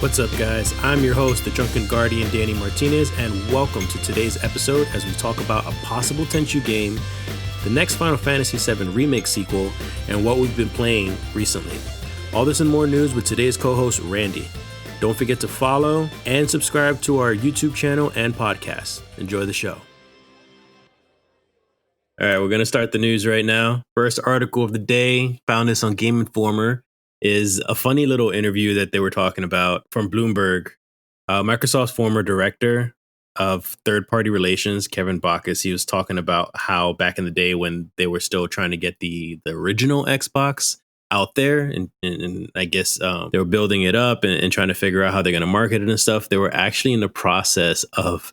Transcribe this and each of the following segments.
What's up, guys? I'm your host, the Drunken Guardian, Danny Martinez, and welcome to today's episode as we talk about a possible Tenchu game, the next Final Fantasy VII Remake sequel, and what we've been playing recently. All this and more news with today's co-host, Randy. Don't forget to follow and subscribe to our YouTube channel and podcast. Enjoy the show. All right, we're going to start the news right now. First article of the day, found this on Game Informer, is a funny little interview that they were talking about from Bloomberg. Microsoft's former director of third-party relations, Kevin Backus, he was talking about how back in the day when they were still trying to get the original Xbox out there, and I guess they were building it up and trying to figure out how they're going to market it and stuff. They were actually in the process of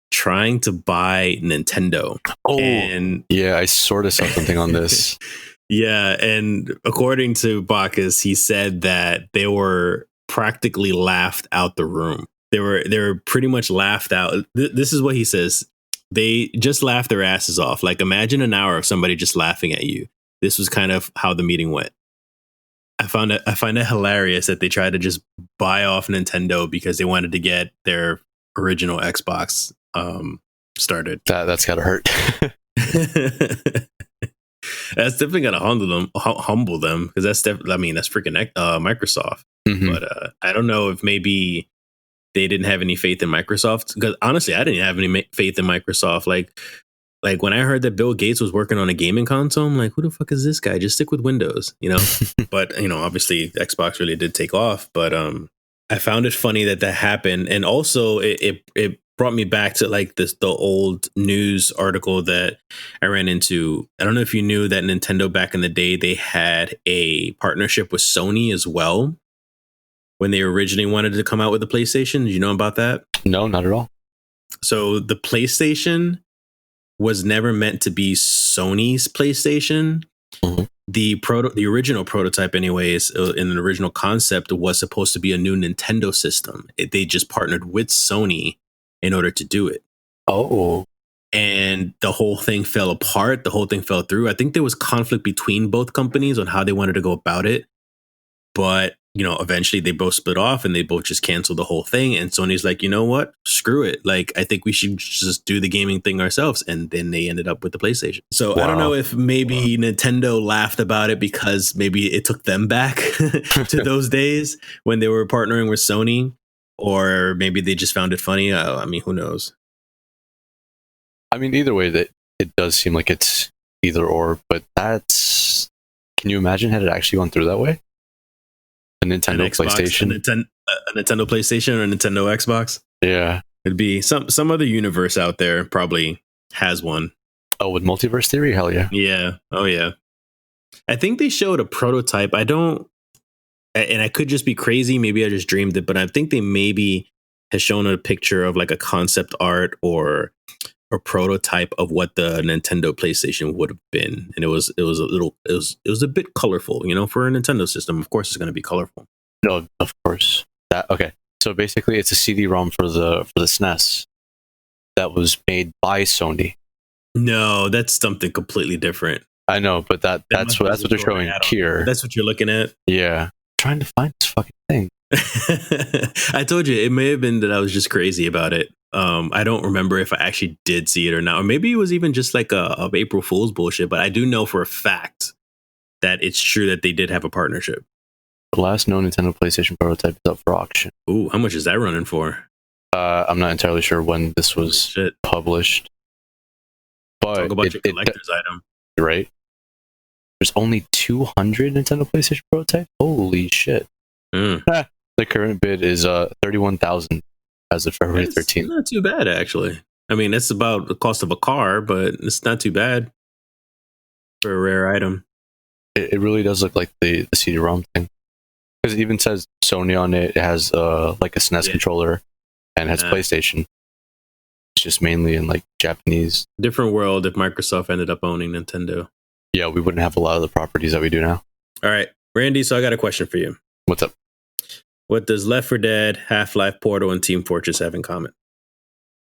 trying to buy Nintendo. Oh, and yeah, I sort of saw something on this. Yeah, and according to Bacchus, he said that they were practically laughed out the room. They were pretty much laughed out. This is what he says. They just laughed their asses off. Like, imagine an hour of somebody just laughing at you. This was kind of how the meeting went. I find it hilarious that they tried to just buy off Nintendo because they wanted to get their original Xbox started. That's gotta hurt. That's definitely gonna humble them because that's freaking Microsoft. Mm-hmm. But I don't know if maybe they didn't have any faith in Microsoft, because honestly, I didn't have any faith in Microsoft. Like when I heard that Bill Gates was working on a gaming console, I'm like, who the fuck is this guy? Just stick with Windows, you know. But obviously Xbox really did take off. But I found it funny that happened, and also it brought me back to like the old news article that I ran into. I don't know if you knew that Nintendo back in the day, they had a partnership with Sony as well when they originally wanted to come out with the PlayStation. Did you know about that? No, not at all. So the PlayStation was never meant to be Sony's PlayStation. Mm-hmm. The original prototype, anyways, in the original concept, was supposed to be a new Nintendo system. They just partnered with Sony in order to do it. Oh. And the whole thing fell apart. The whole thing fell through. I think there was conflict between both companies on how they wanted to go about it. But, eventually they both split off and they both just canceled the whole thing. And Sony's like, you know what? Screw it. Like, I think we should just do the gaming thing ourselves. And then they ended up with the PlayStation. So wow. I don't know if maybe Nintendo laughed about it because maybe it took them back to those days when they were partnering with Sony. Or maybe they just found it funny. I mean, who knows? I mean, either way, that it does seem like it's either or. But that's... Can you imagine had it actually gone through that way? A Nintendo PlayStation? A Nintendo PlayStation or a Nintendo Xbox? Yeah. It'd be some other universe out there probably has one. Oh, with multiverse theory? Hell yeah. Yeah. Oh, yeah. I think they showed a prototype. And I could just be crazy. Maybe I just dreamed it, but I think they maybe has shown a picture of like a concept art or a prototype of what the Nintendo PlayStation would have been. And it was a bit colorful, for a Nintendo system. Of course, it's going to be colorful. No, of course. Okay. So basically, it's a CD-ROM for the SNES that was made by Sony. No, that's something completely different. I know, but that's what they're showing here. That's what you're looking at. Yeah. Trying to find this fucking thing. I told you it may have been that I was just crazy about it. I don't remember if I actually did see it or not, or maybe it was even just like a April Fool's bullshit. But I do know for a fact that it's true that they did have a partnership. The last known Nintendo PlayStation prototype is up for auction. Ooh, how much is that running for? I'm not entirely sure when this was published. But talk about your collector's item, right? There's only 200 Nintendo PlayStation prototype. Holy shit! The current bid is 31,000 as of February 13th. Not too bad, actually. I mean, that's about the cost of a car, but it's not too bad for a rare item. It really does look like the CD-ROM thing, because it even says Sony on it. It has like a SNES controller and has PlayStation. It's just mainly in like Japanese. Different world if Microsoft ended up owning Nintendo. Yeah, we wouldn't have a lot of the properties that we do now. All right, Randy, so I got a question for you. What's up? What does Left 4 Dead, Half-Life, Portal, and Team Fortress have in common?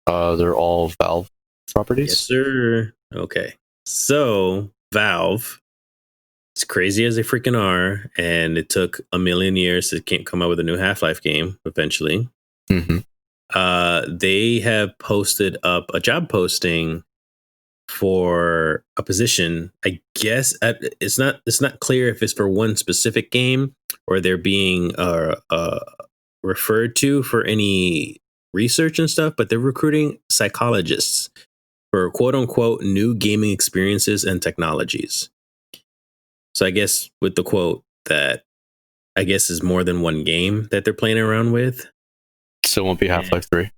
They're all Valve properties. Yes, sir. Okay. So, Valve as crazy as they freaking are, and it took a million years to come out with a new Half-Life game eventually. Mm-hmm. They have posted up a job posting for a position. I guess it's not clear if it's for one specific game or they're being referred to for any research and stuff, but they're recruiting psychologists for quote unquote new gaming experiences and technologies. So I guess with the quote that I guess is more than one game that they're playing around with. So it won't be Half-Life 3.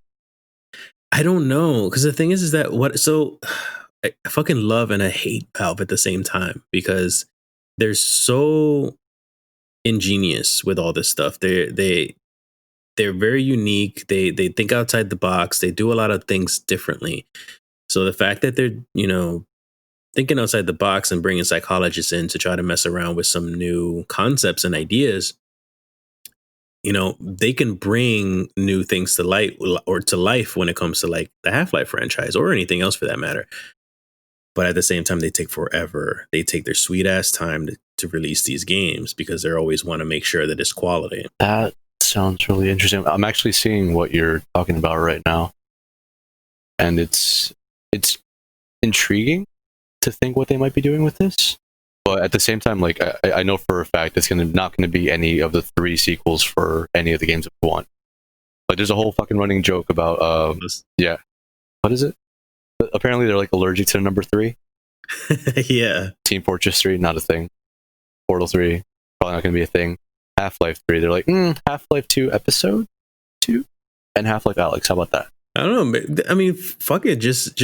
I don't know, because the thing is that I fucking love and I hate Valve at the same time because they're so ingenious with all this stuff. They're very unique. They think outside the box. They do a lot of things differently. So the fact that they're thinking outside the box and bringing psychologists in to try to mess around with some new concepts and ideas, they can bring new things to light or to life when it comes to like the Half-Life franchise or anything else for that matter. But at the same time, they take forever. They take their sweet ass time to release these games because they always want to make sure that it's quality. That sounds really interesting. I'm actually seeing what you're talking about right now, and it's intriguing to think what they might be doing with this. But at the same time, like I know for a fact it's not going to be any of the 3 sequels for any of the games that we want. Like there's a whole fucking running joke about what is it? Apparently they're like allergic to number 3. Yeah. Team Fortress 3, not a thing. Portal 3, probably not going to be a thing. Half-Life 3, they're like, Half-Life 2 Episode 2 and Half-Life Alyx. How about that? I don't know. I mean, fuck it. Just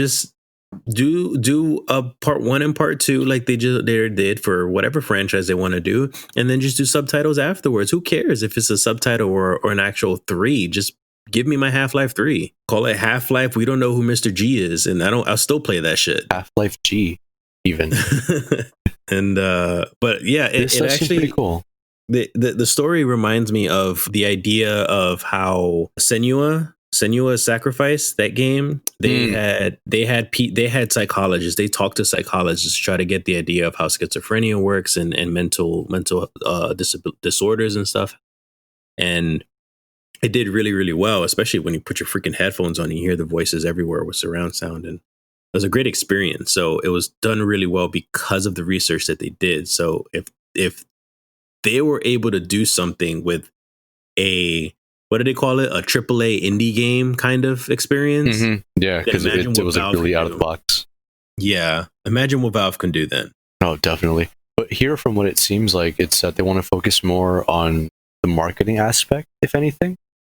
do a part 1 and part 2 like they did for whatever franchise they want to do, and then just do subtitles afterwards. Who cares if it's a subtitle or an actual 3? Just give me my Half-Life 3. Call it Half-Life. We don't know who Mr. G is, and I'll still play that shit. Half-Life G, even. And but yeah, it actually pretty cool. The story reminds me of the idea of how Senua's Sacrifice, that game, they had psychologists. They talked to psychologists to try to get the idea of how schizophrenia works and mental disorders and stuff. And it did really, really well, especially when you put your freaking headphones on and you hear the voices everywhere with surround sound. And it was a great experience. So it was done really well because of the research that they did. So if they were able to do something with what do they call it? A AAA indie game kind of experience. Mm-hmm. Yeah, because it was like really out of the box. Yeah, imagine what Valve can do then. Oh, definitely. But here, from what it seems like, it's that they want to focus more on the marketing aspect, if anything.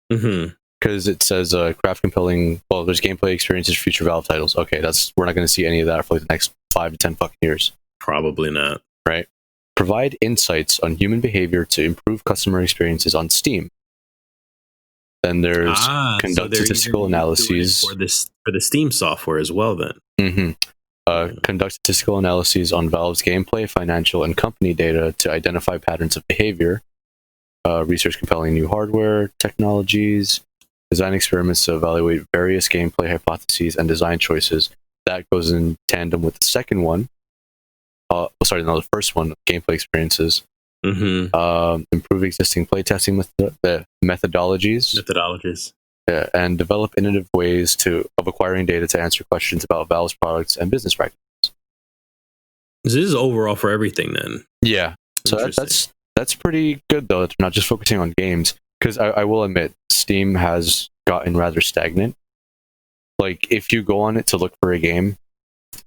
Because it says craft compelling. Well, there's gameplay experiences for future Valve titles. Okay, we're not going to see any of that for like the next 5 to 10 fucking years. Probably not. Right. Provide insights on human behavior to improve customer experiences on Steam. Then there's conduct statistical analyses for the Steam software as well. Then conduct statistical analyses on Valve's gameplay, financial, and company data to identify patterns of behavior. Research compelling new hardware technologies. Design experiments to evaluate various gameplay hypotheses and design choices. That goes in tandem with the second one. The first one, gameplay experiences. Improve existing playtesting methodologies. Yeah, and develop innovative ways of acquiring data to answer questions about Valve's products and business practices. This is overall for everything then. Yeah. So that's pretty good though. They're not just focusing on games, because I will admit Steam has gotten rather stagnant. Like if you go on it to look for a game,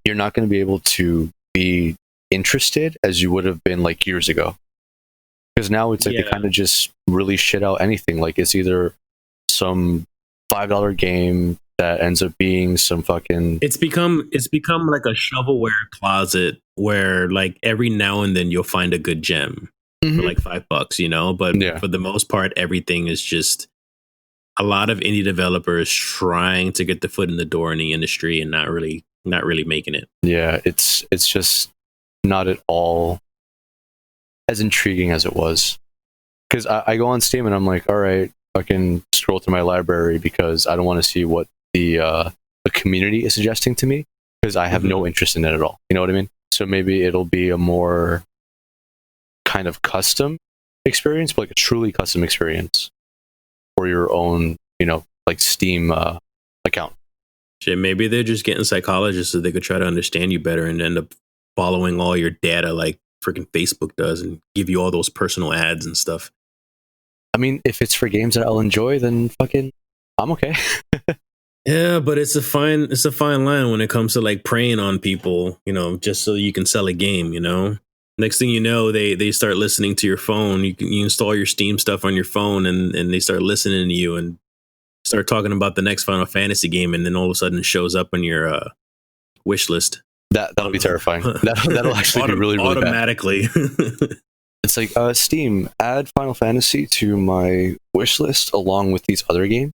you're not going to be able to be interested as you would have been like years ago. Because now it's like they kind of just really shit out anything. Like it's either some $5 game that ends up being some fucking. It's become like a shovelware closet where like every now and then you'll find a good gem for like $5, But for the most part, everything is just a lot of indie developers trying to get the foot in the door in the industry and not really making it. Yeah, it's just not at all as intriguing as it was. Because I go on Steam and I'm like, all right, fucking scroll through my library because I don't want to see what the community is suggesting to me because I have no interest in it at all. You know what I mean? So maybe it'll be a more kind of custom experience, but like a truly custom experience for your own, like Steam account. Shit, maybe they're just getting psychologists so they could try to understand you better and end up following all your data like freaking Facebook does and give you all those personal ads and stuff. I mean, if it's for games that I'll enjoy, then fucking I'm okay. Yeah, but it's a fine line when it comes to like preying on people, just so you can sell a game, Next thing you know, they start listening to your phone. You install your Steam stuff on your phone and they start listening to you and start talking about the next Final Fantasy game, and then all of a sudden it shows up on your wish list. That'll be terrifying. That'll actually be really, really automatically bad. It's like, Steam, add Final Fantasy to my wish list along with these other games.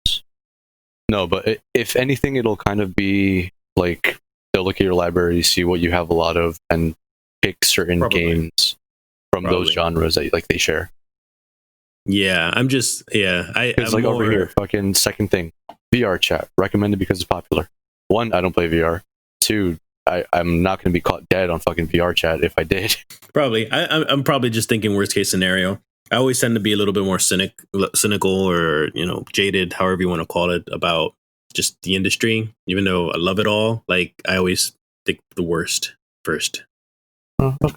No, but if anything, it'll kind of be like they'll look at your library, see what you have a lot of, and pick certain games from those genres that like they share. Yeah, I'm like over here, fucking second thing, VR chat recommended because it's popular. 1, I don't play VR. 2, I'm not going to be caught dead on fucking VR chat if I did. Probably. I'm probably just thinking worst case scenario. I always tend to be a little bit more cynical or, jaded, however you want to call it, about just the industry. Even though I love it all, like I always think the worst first.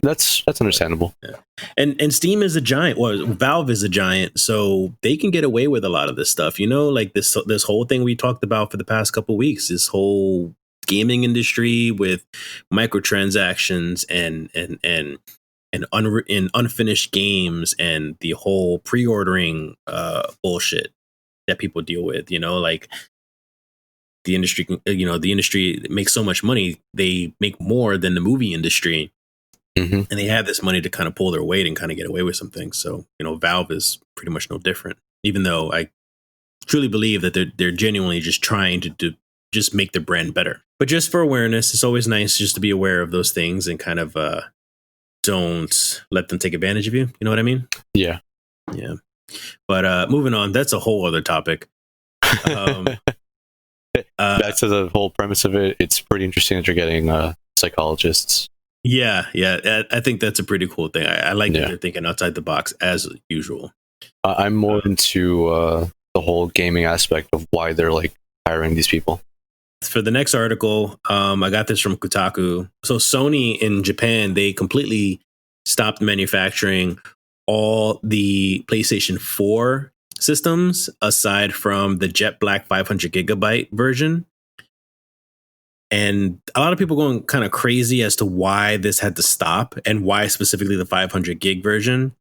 That's understandable. Yeah. And Steam is a giant. Well, Valve is a giant, so they can get away with a lot of this stuff. Like this whole thing we talked about for the past couple of weeks. This whole gaming industry with microtransactions and unfinished games and the whole pre-ordering bullshit that people deal with. Like the industry. The industry makes so much money. They make more than the movie industry. Mm-hmm. And they have this money to kind of pull their weight and kind of get away with some things. So, Valve is pretty much no different, even though I truly believe that they're genuinely just trying to just make their brand better. But just for awareness, it's always nice just to be aware of those things and kind of don't let them take advantage of you. You know what I mean? Yeah. Yeah. But moving on, that's a whole other topic. Back to the whole premise of it. It's pretty interesting that you're getting psychologists. Yeah. I think that's a pretty cool thing. I like that they're thinking outside the box as usual. I'm more into the whole gaming aspect of why they're like hiring these people. For the next article, I got this from Kotaku. So Sony in Japan, they completely stopped manufacturing all the PlayStation 4 systems aside from the Jet Black 500 gigabyte version. And a lot of people going kind of crazy as to why this had to stop and why specifically the 500 gig version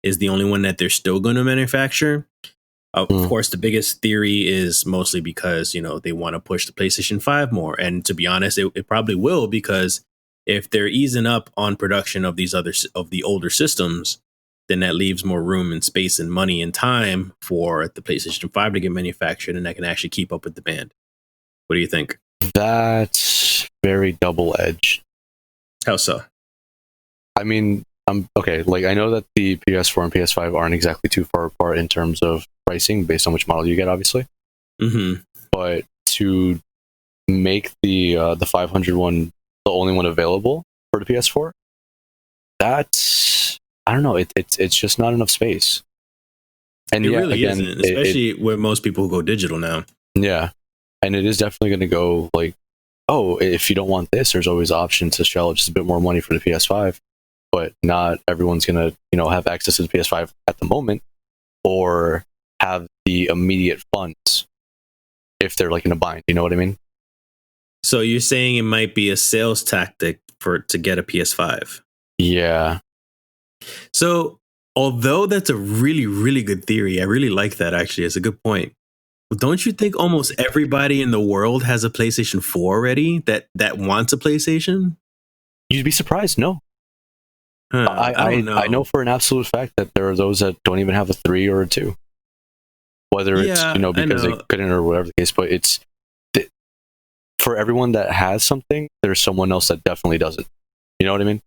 is the only one that they're still going to manufacture. Of course, the biggest theory is mostly because, they want to push the PlayStation 5 more. And to be honest, it probably will, because if they're easing up on production of the older systems, then that leaves more room and space and money and time for the PlayStation 5 to get manufactured, and that can actually keep up with demand. What do you think? That's very double-edged. How so? I mean, okay. Like, I know that the PS4 and PS5 aren't exactly too far apart in terms of pricing, based on which model you get, obviously. Mm-hmm. But to make the 500 one the only one available for the PS4, that's, I don't know. It's just not enough space. And it really isn't, especially where most people go digital now. Yeah. And it is definitely going to go like, oh, if you don't want this, there's always option to shell just a bit more money for the PS5. But not everyone's going to, have access to the PS5 at the moment or have the immediate funds if they're like in a bind. You know what I mean? So you're saying it might be a sales tactic to get a PS5? Yeah. So although that's a really, really good theory, I really like that, actually. It's a good point. Don't you think almost everybody in the world has a PlayStation 4 already that wants a PlayStation? You'd be surprised. No. I don't know. I know for an absolute fact that there are those that don't even have a 3 or a 2. Whether it's, because they couldn't or whatever the case, but it's for everyone that has something, there's someone else that definitely doesn't. You know what I mean?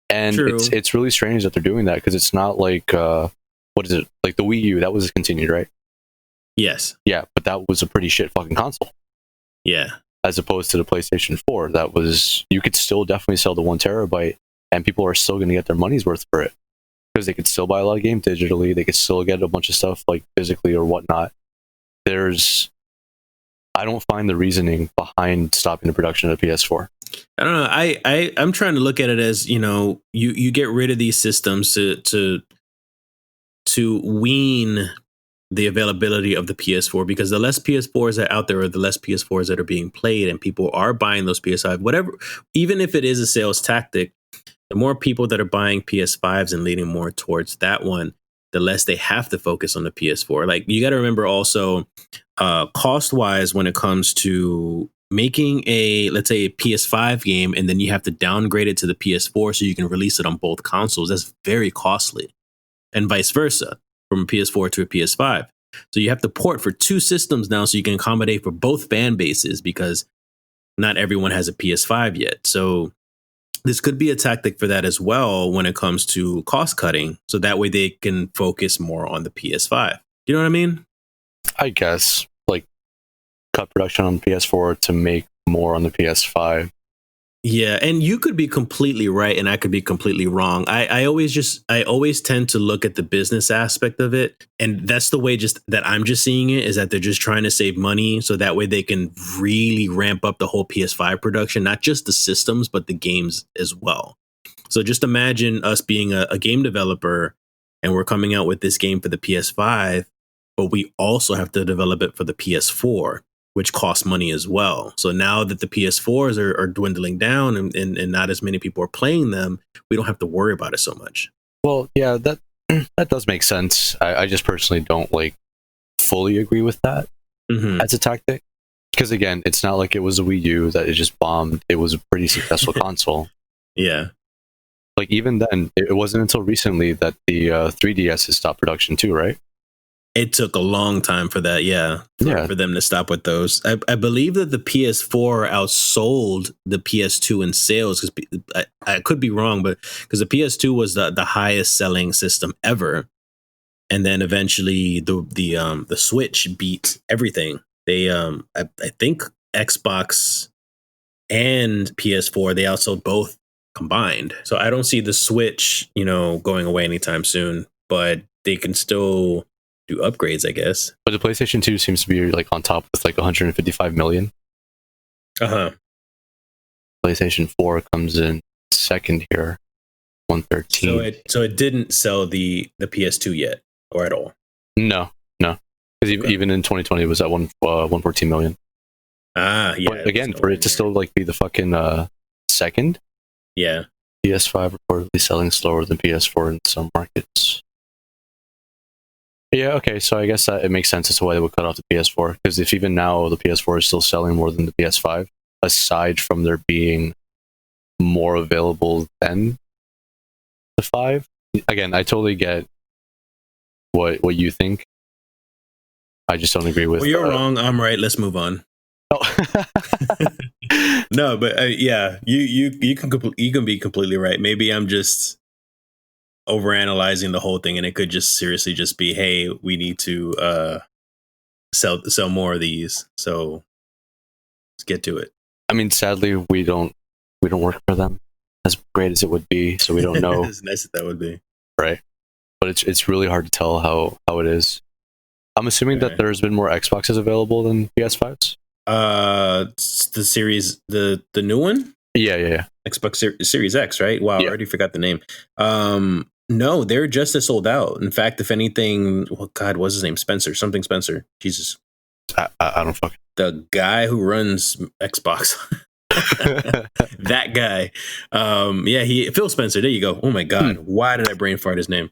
And it's really strange that they're doing that, because it's not like, what is it? Like the Wii U, that was discontinued, right? Yes. Yeah, but that was a pretty shit fucking console. Yeah. As opposed to the PlayStation 4, that was, you could still definitely sell the 1 terabyte and people are still going to get their money's worth for it. because they could still buy a lot of games digitally. They could still get a bunch of stuff like physically or whatnot. I don't find the reasoning behind stopping the production of the PS4. I don't know. I'm trying to look at it as, you get rid of these systems to wean the availability of the PS4, because the less PS4s that are out there, or the less PS4s that are being played, and people are buying those PS5, whatever, even if it is a sales tactic, the more people that are buying PS5s and leaning more towards that one, the less they have to focus on the PS4. Like, you got to remember also, cost wise, when it comes to making let's say a PS5 game, and then you have to downgrade it to the PS4 so you can release it on both consoles, that's very costly, and vice versa from a PS4 to a PS5. So you have to port for two systems now so you can accommodate for both fan bases, because not everyone has a PS5 yet. So this could be a tactic for that as well when it comes to cost cutting. So that way they can focus more on the PS5. You know what I mean? I guess, like, cut production on PS4 to make more on the PS5. Yeah, and you could be completely right, and I could be completely wrong. I always tend to look at the business aspect of it, and that's the way just that I'm just seeing it, is that they're just trying to save money, so that way they can really ramp up the whole PS5 production, not just the systems, but the games as well. So just imagine us being a game developer, and we're coming out with this game for the PS5, but we also have to develop it for the PS4, which costs money as well. So now that the PS4s are dwindling down, and not as many people are playing them, we don't have to worry about it so much. Well, yeah, that does make sense. I just personally don't fully agree with that as a tactic. Because again, it's not like it was a Wii U that it just bombed. It was a pretty successful console. Yeah. Like, even then, it wasn't until recently that the 3DS has stopped production too, right? It took a long time for that, for them to stop with those. I believe that the PS4 outsold the PS2 in sales, because I could be wrong, but because the PS2 was the highest selling system ever, and then eventually the Switch beat everything. They I think Xbox and PS4, they outsold both combined. So I don't see the Switch, going away anytime soon, but they can still do upgrades, I guess. But the PlayStation 2 seems to be on top with 155 million. PlayStation 4 comes in second here, 113. So it didn't sell the PS2 yet, or at all? No. Because even in 2020 it was at 114 million. Yeah. But again, for it to still be the fucking second, yeah, PS5 reportedly selling slower than PS4 in some markets. Yeah, okay, so I guess that it makes sense as to why they would cut off the PS4, because if even now the PS4 is still selling more than the PS5, aside from there being more available than the 5, again, I totally get what you think. I just don't agree with. Well, you're wrong. I'm right. Let's move on. Oh. No, but yeah, you can be completely right. Maybe I'm just overanalyzing the whole thing, and it could just seriously just be, hey, we need to sell more of these, so let's get to it. I mean, sadly, we don't work for them, as great as it would be, so we don't know. As nice as that would be, right? But it's really hard to tell how it is. I'm assuming that there's been more Xboxes available than PS5s. The series, the new one. Yeah. Xbox Series X, right? Wow, I already forgot the name. No, they're just as sold out. In fact, if anything, what's his name? Spencer. Jesus. I don't fucking. The guy who runs Xbox. That guy. Phil Spencer. There you go. Oh my God. Why did I brain fart his name?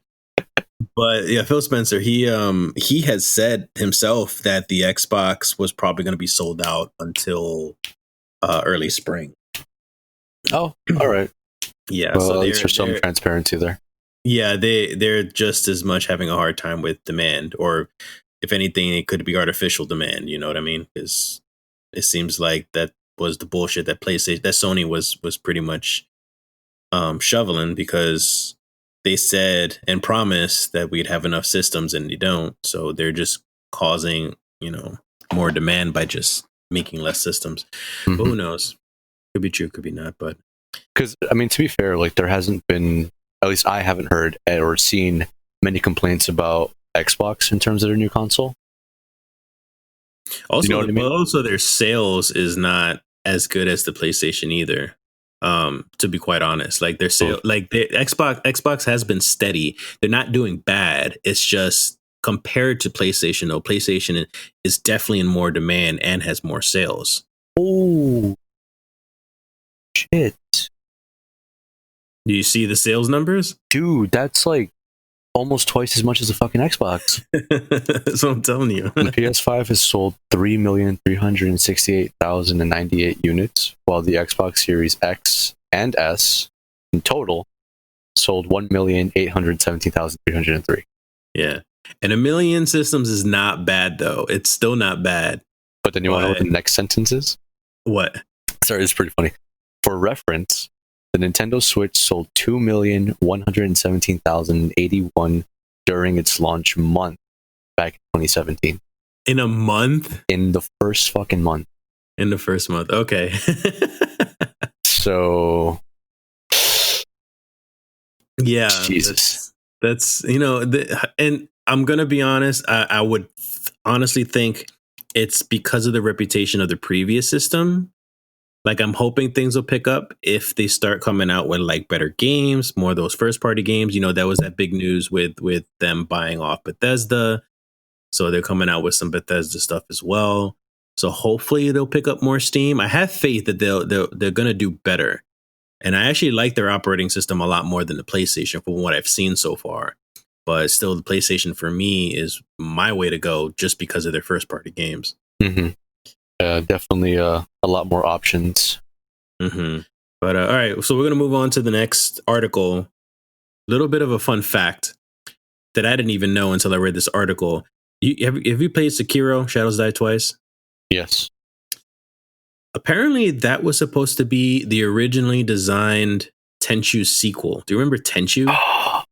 But yeah, Phil Spencer, he has said himself that the Xbox was probably going to be sold out until early spring. Oh, all right. Yeah. Well, so at least there's some transparency there. Yeah, they're just as much having a hard time with demand, or if anything, it could be artificial demand. You know what I mean? Because it seems like that was the bullshit that Sony was pretty much shoveling, because they said and promised that we'd have enough systems, and they don't. So they're just causing more demand by just making less systems. Mm-hmm. But who knows? Could be true, could be not. But because I mean, to be fair, there hasn't been at least I haven't heard or seen many complaints about Xbox in terms of their new console. Also, you know what I mean? Also their sales is not as good as the PlayStation either. To be quite honest, like their sale, like the Xbox has been steady. They're not doing bad. It's just compared to PlayStation, though, PlayStation is definitely in more demand and has more sales. Oh, shit. Do you see the sales numbers? Dude, that's like almost twice as much as the fucking Xbox. That's what I'm telling you. The PS5 has sold 3,368,098 units, while the Xbox Series X and S in total sold 1,817,303. Yeah. And 1 million systems is not bad, though. It's still not bad. But then you want to know what the next sentence is? What? Sorry, it's pretty funny. For reference, the Nintendo Switch sold 2,117,081 during its launch month back in 2017. In a month? In the first fucking month. In the first month. Okay. So, yeah. Jesus. That's and I'm going to be honest, I would honestly think it's because of the reputation of the previous system. Like, I'm hoping things will pick up if they start coming out with like better games, more of those first party games. That was that big news with them buying off Bethesda. So they're coming out with some Bethesda stuff as well. So hopefully they'll pick up more steam. I have faith that they're going to do better. And I actually like their operating system a lot more than the PlayStation from what I've seen so far. But still, the PlayStation for me is my way to go just because of their first party games. Mm-hmm. Definitely a lot more options. Mm-hmm. But all right, so we're going to move on to the next article. A little bit of a fun fact that I didn't even know until I read this article. Have you played Sekiro, Shadows Die Twice? Yes. Apparently, that was supposed to be the originally designed Tenchu sequel. Do you remember Tenchu?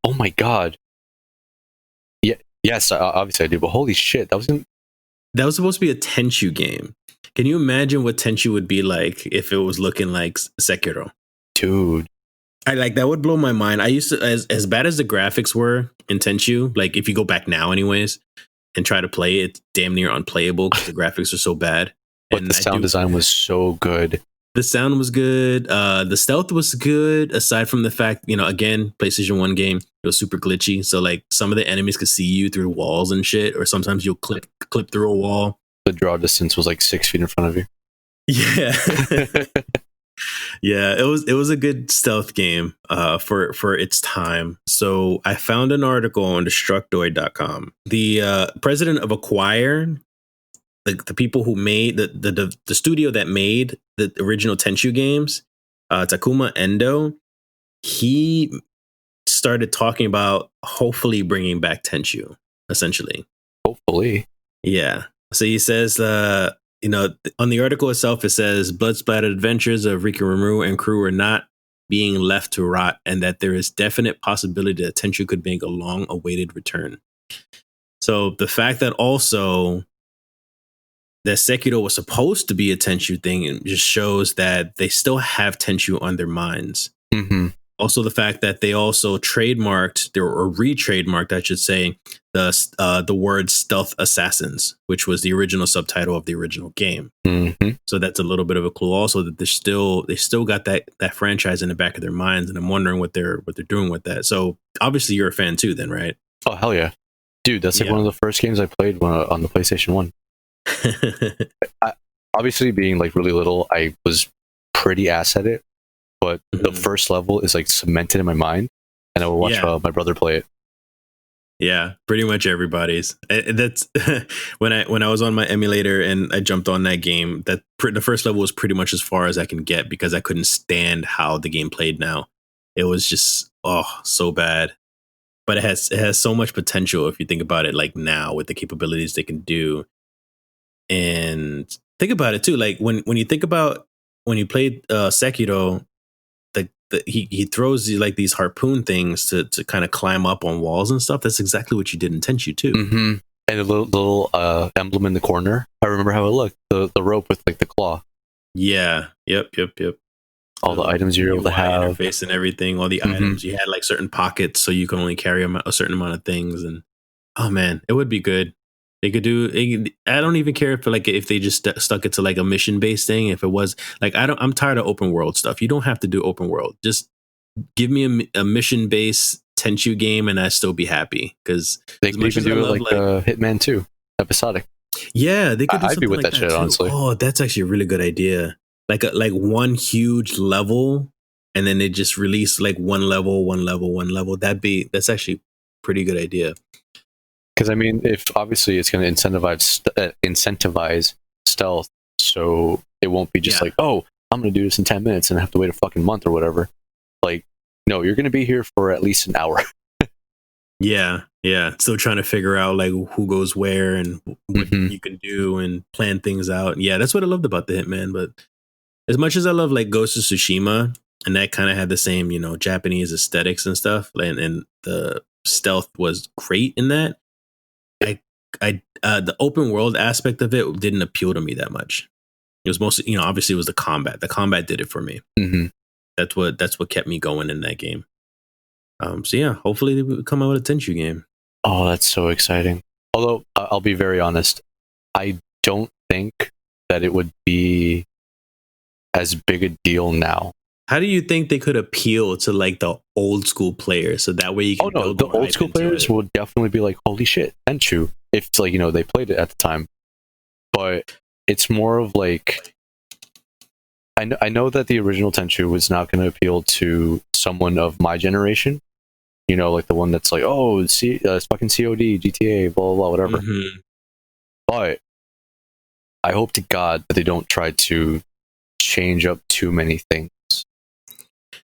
Oh my god. Yeah. Yes, obviously I do. But holy shit, that was supposed to be a Tenchu game. Can you imagine what Tenchu would be like if it was looking like Sekiro? Dude. That would blow my mind. I used to, as bad as the graphics were in Tenchu, like if you go back now anyways and try to play it, it's damn near unplayable because the graphics are so bad. But the sound design was so good. The sound was good. The stealth was good, aside from the fact, again, PlayStation 1 game, it was super glitchy. So like some of the enemies could see you through walls and shit, or sometimes you'll clip through a wall. The draw distance was like 6 feet in front of you. Yeah. Yeah, it was a good stealth game for its time. So I found an article on Destructoid.com. The president of Acquire, the people who made the studio that made the original Tenchu games, Takuma Endo, he started talking about hopefully bringing back Tenchu, essentially. Hopefully. Yeah. So he says, on the article itself, it says blood-splattered adventures of Rikamaru and crew are not being left to rot, and that there is definite possibility that Tenchu could make a long-awaited return. So the fact that also that Sekiro was supposed to be a Tenchu thing just shows that they still have Tenchu on their minds. Mm-hmm. Also, the fact that they also trademarked, or re-trademarked, I should say, the word stealth assassins, which was the original subtitle of the original game. Mm-hmm. So that's a little bit of a clue also that they still got that franchise in the back of their minds, and I'm wondering what they're doing with that. So obviously you're a fan too then, right? Oh hell yeah. Dude, that's like one of the first games I played on the PlayStation 1. Obviously being like really little, I was pretty ass at it, but the first level is like cemented in my mind, and I would watch my brother play it. Yeah, pretty much everybody's. That's when I was on my emulator and I jumped on that game. The first level was pretty much as far as I can get because I couldn't stand how the game played. Now it was just so bad, but it has so much potential if you think about it. Like now with the capabilities they can do, and think about it too. Like when you think about when you played Sekiro. He throws like these harpoon things to kind of climb up on walls and stuff. That's exactly what you did in Tenchu too. Mm-hmm. And a little emblem in the corner. I remember how it looked. The rope with like the claw. Yeah. Yep. all the items you're able to UI have, interface and everything, all the items. You had like certain pockets, so you can only carry a certain amount of things. And oh man, it would be good. They could do. I don't even care if they just stuck it to like a mission based thing. If it was like I'm tired of open world stuff. You don't have to do open world. Just give me a mission based Tenchu game, and I'd still be happy. Because they could even do it like Hitman 2 episodic. Yeah, they could do I'd be with like that shit, too. honestly. Oh, that's actually a really good idea. Like one huge level, and then they just release like one level. That's actually a pretty good idea. Because I mean, if obviously it's going to incentivize stealth, so it won't be just like, oh, I'm going to do this in 10 minutes and have to wait a fucking month or whatever. Like, no, you're going to be here for at least an hour. Yeah. Still trying to figure out like who goes where and what you can do and plan things out. Yeah, that's what I loved about the Hitman. But as much as I love like Ghost of Tsushima, and that kind of had the same, Japanese aesthetics and stuff, and the stealth was great in that. The open world aspect of it didn't appeal to me that much. It was mostly, obviously it was the combat. The combat did it for me. That's what kept me going in that game. So yeah, hopefully they will come out with a Tenchu game. Oh, that's so exciting. Although I'll be very honest, I don't think that it would be as big a deal now. How do you think they could appeal to like the old school players so that way you can build the old school players will definitely be like, holy shit, Tenchu, if it's like, they played it at the time. But it's more of like, I know that the original Tenchu was not going to appeal to someone of my generation, like the one that's like, oh, it's fucking COD, GTA, blah blah blah, whatever. But I hope to God that they don't try to change up too many things.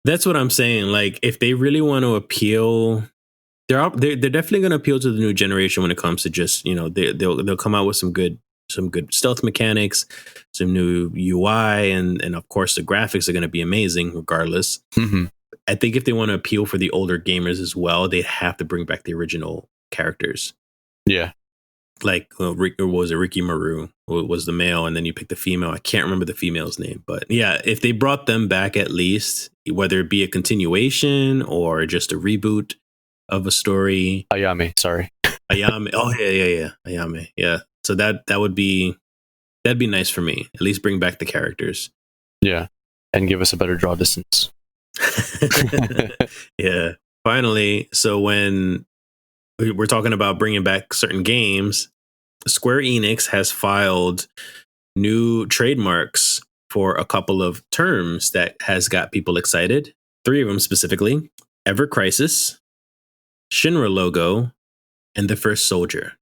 That's what I'm saying. Like, if they really want to appeal, they're definitely going to appeal to the new generation when it comes to just they'll come out with some good stealth mechanics, some new UI, and of course the graphics are going to be amazing regardless. I think if they want to appeal for the older gamers as well, they'd have to bring back the original characters. Yeah. Like, was it Ricky Maru was the male, and then you pick the female. I can't remember the female's name, but yeah, if they brought them back at least, whether it be a continuation or just a reboot of a story. Ayame, sorry. Ayame. Oh yeah. Ayame. Yeah. So that'd be nice for me. At least bring back the characters. Yeah, and give us a better draw distance. Yeah. Finally, so when we're talking about bringing back certain games, Square Enix has filed new trademarks for a couple of terms that has got people excited. 3 of them specifically: Ever Crisis, Shinra logo, and The First Soldier.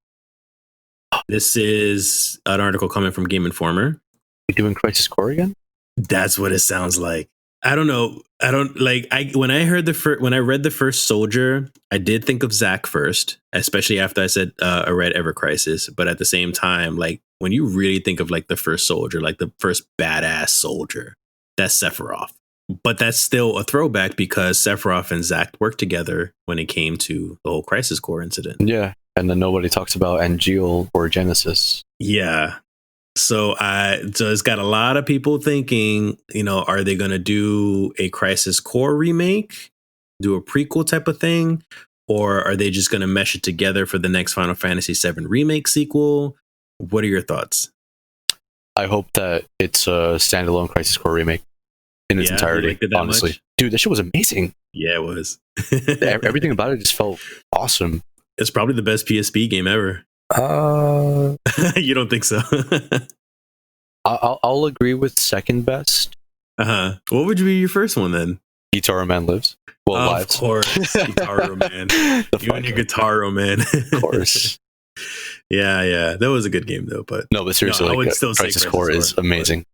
This is an article coming from Game Informer. You doing Crisis Core again? That's what it sounds like. I don't know. I don't like. When I read The First Soldier, I did think of Zack first, especially after I said I read Ever Crisis. But at the same time, like when you really think of like The First Soldier, like the first badass soldier, that's Sephiroth. But that's still a throwback because Sephiroth and Zack worked together when it came to the whole Crisis Core incident. Yeah, and then nobody talks about Angeal or Genesis. Yeah. So it's got a lot of people thinking, are they going to do a Crisis Core remake, do a prequel type of thing, or are they just going to mesh it together for the next Final Fantasy VII remake sequel? What are your thoughts? I hope that it's a standalone Crisis Core remake in its entirety. Honestly, much? Dude, that shit was amazing. Yeah, it was. Everything about it just felt awesome. It's probably the best PSP game ever. You don't think so? I'll agree with second best. What would be your first one then? Guitar Man Lives. Well, of course, Guitar Man. You and your Guitar Man. Of course. Yeah, that was a good game though. But no, but seriously, I would still say Crisis Core is amazing.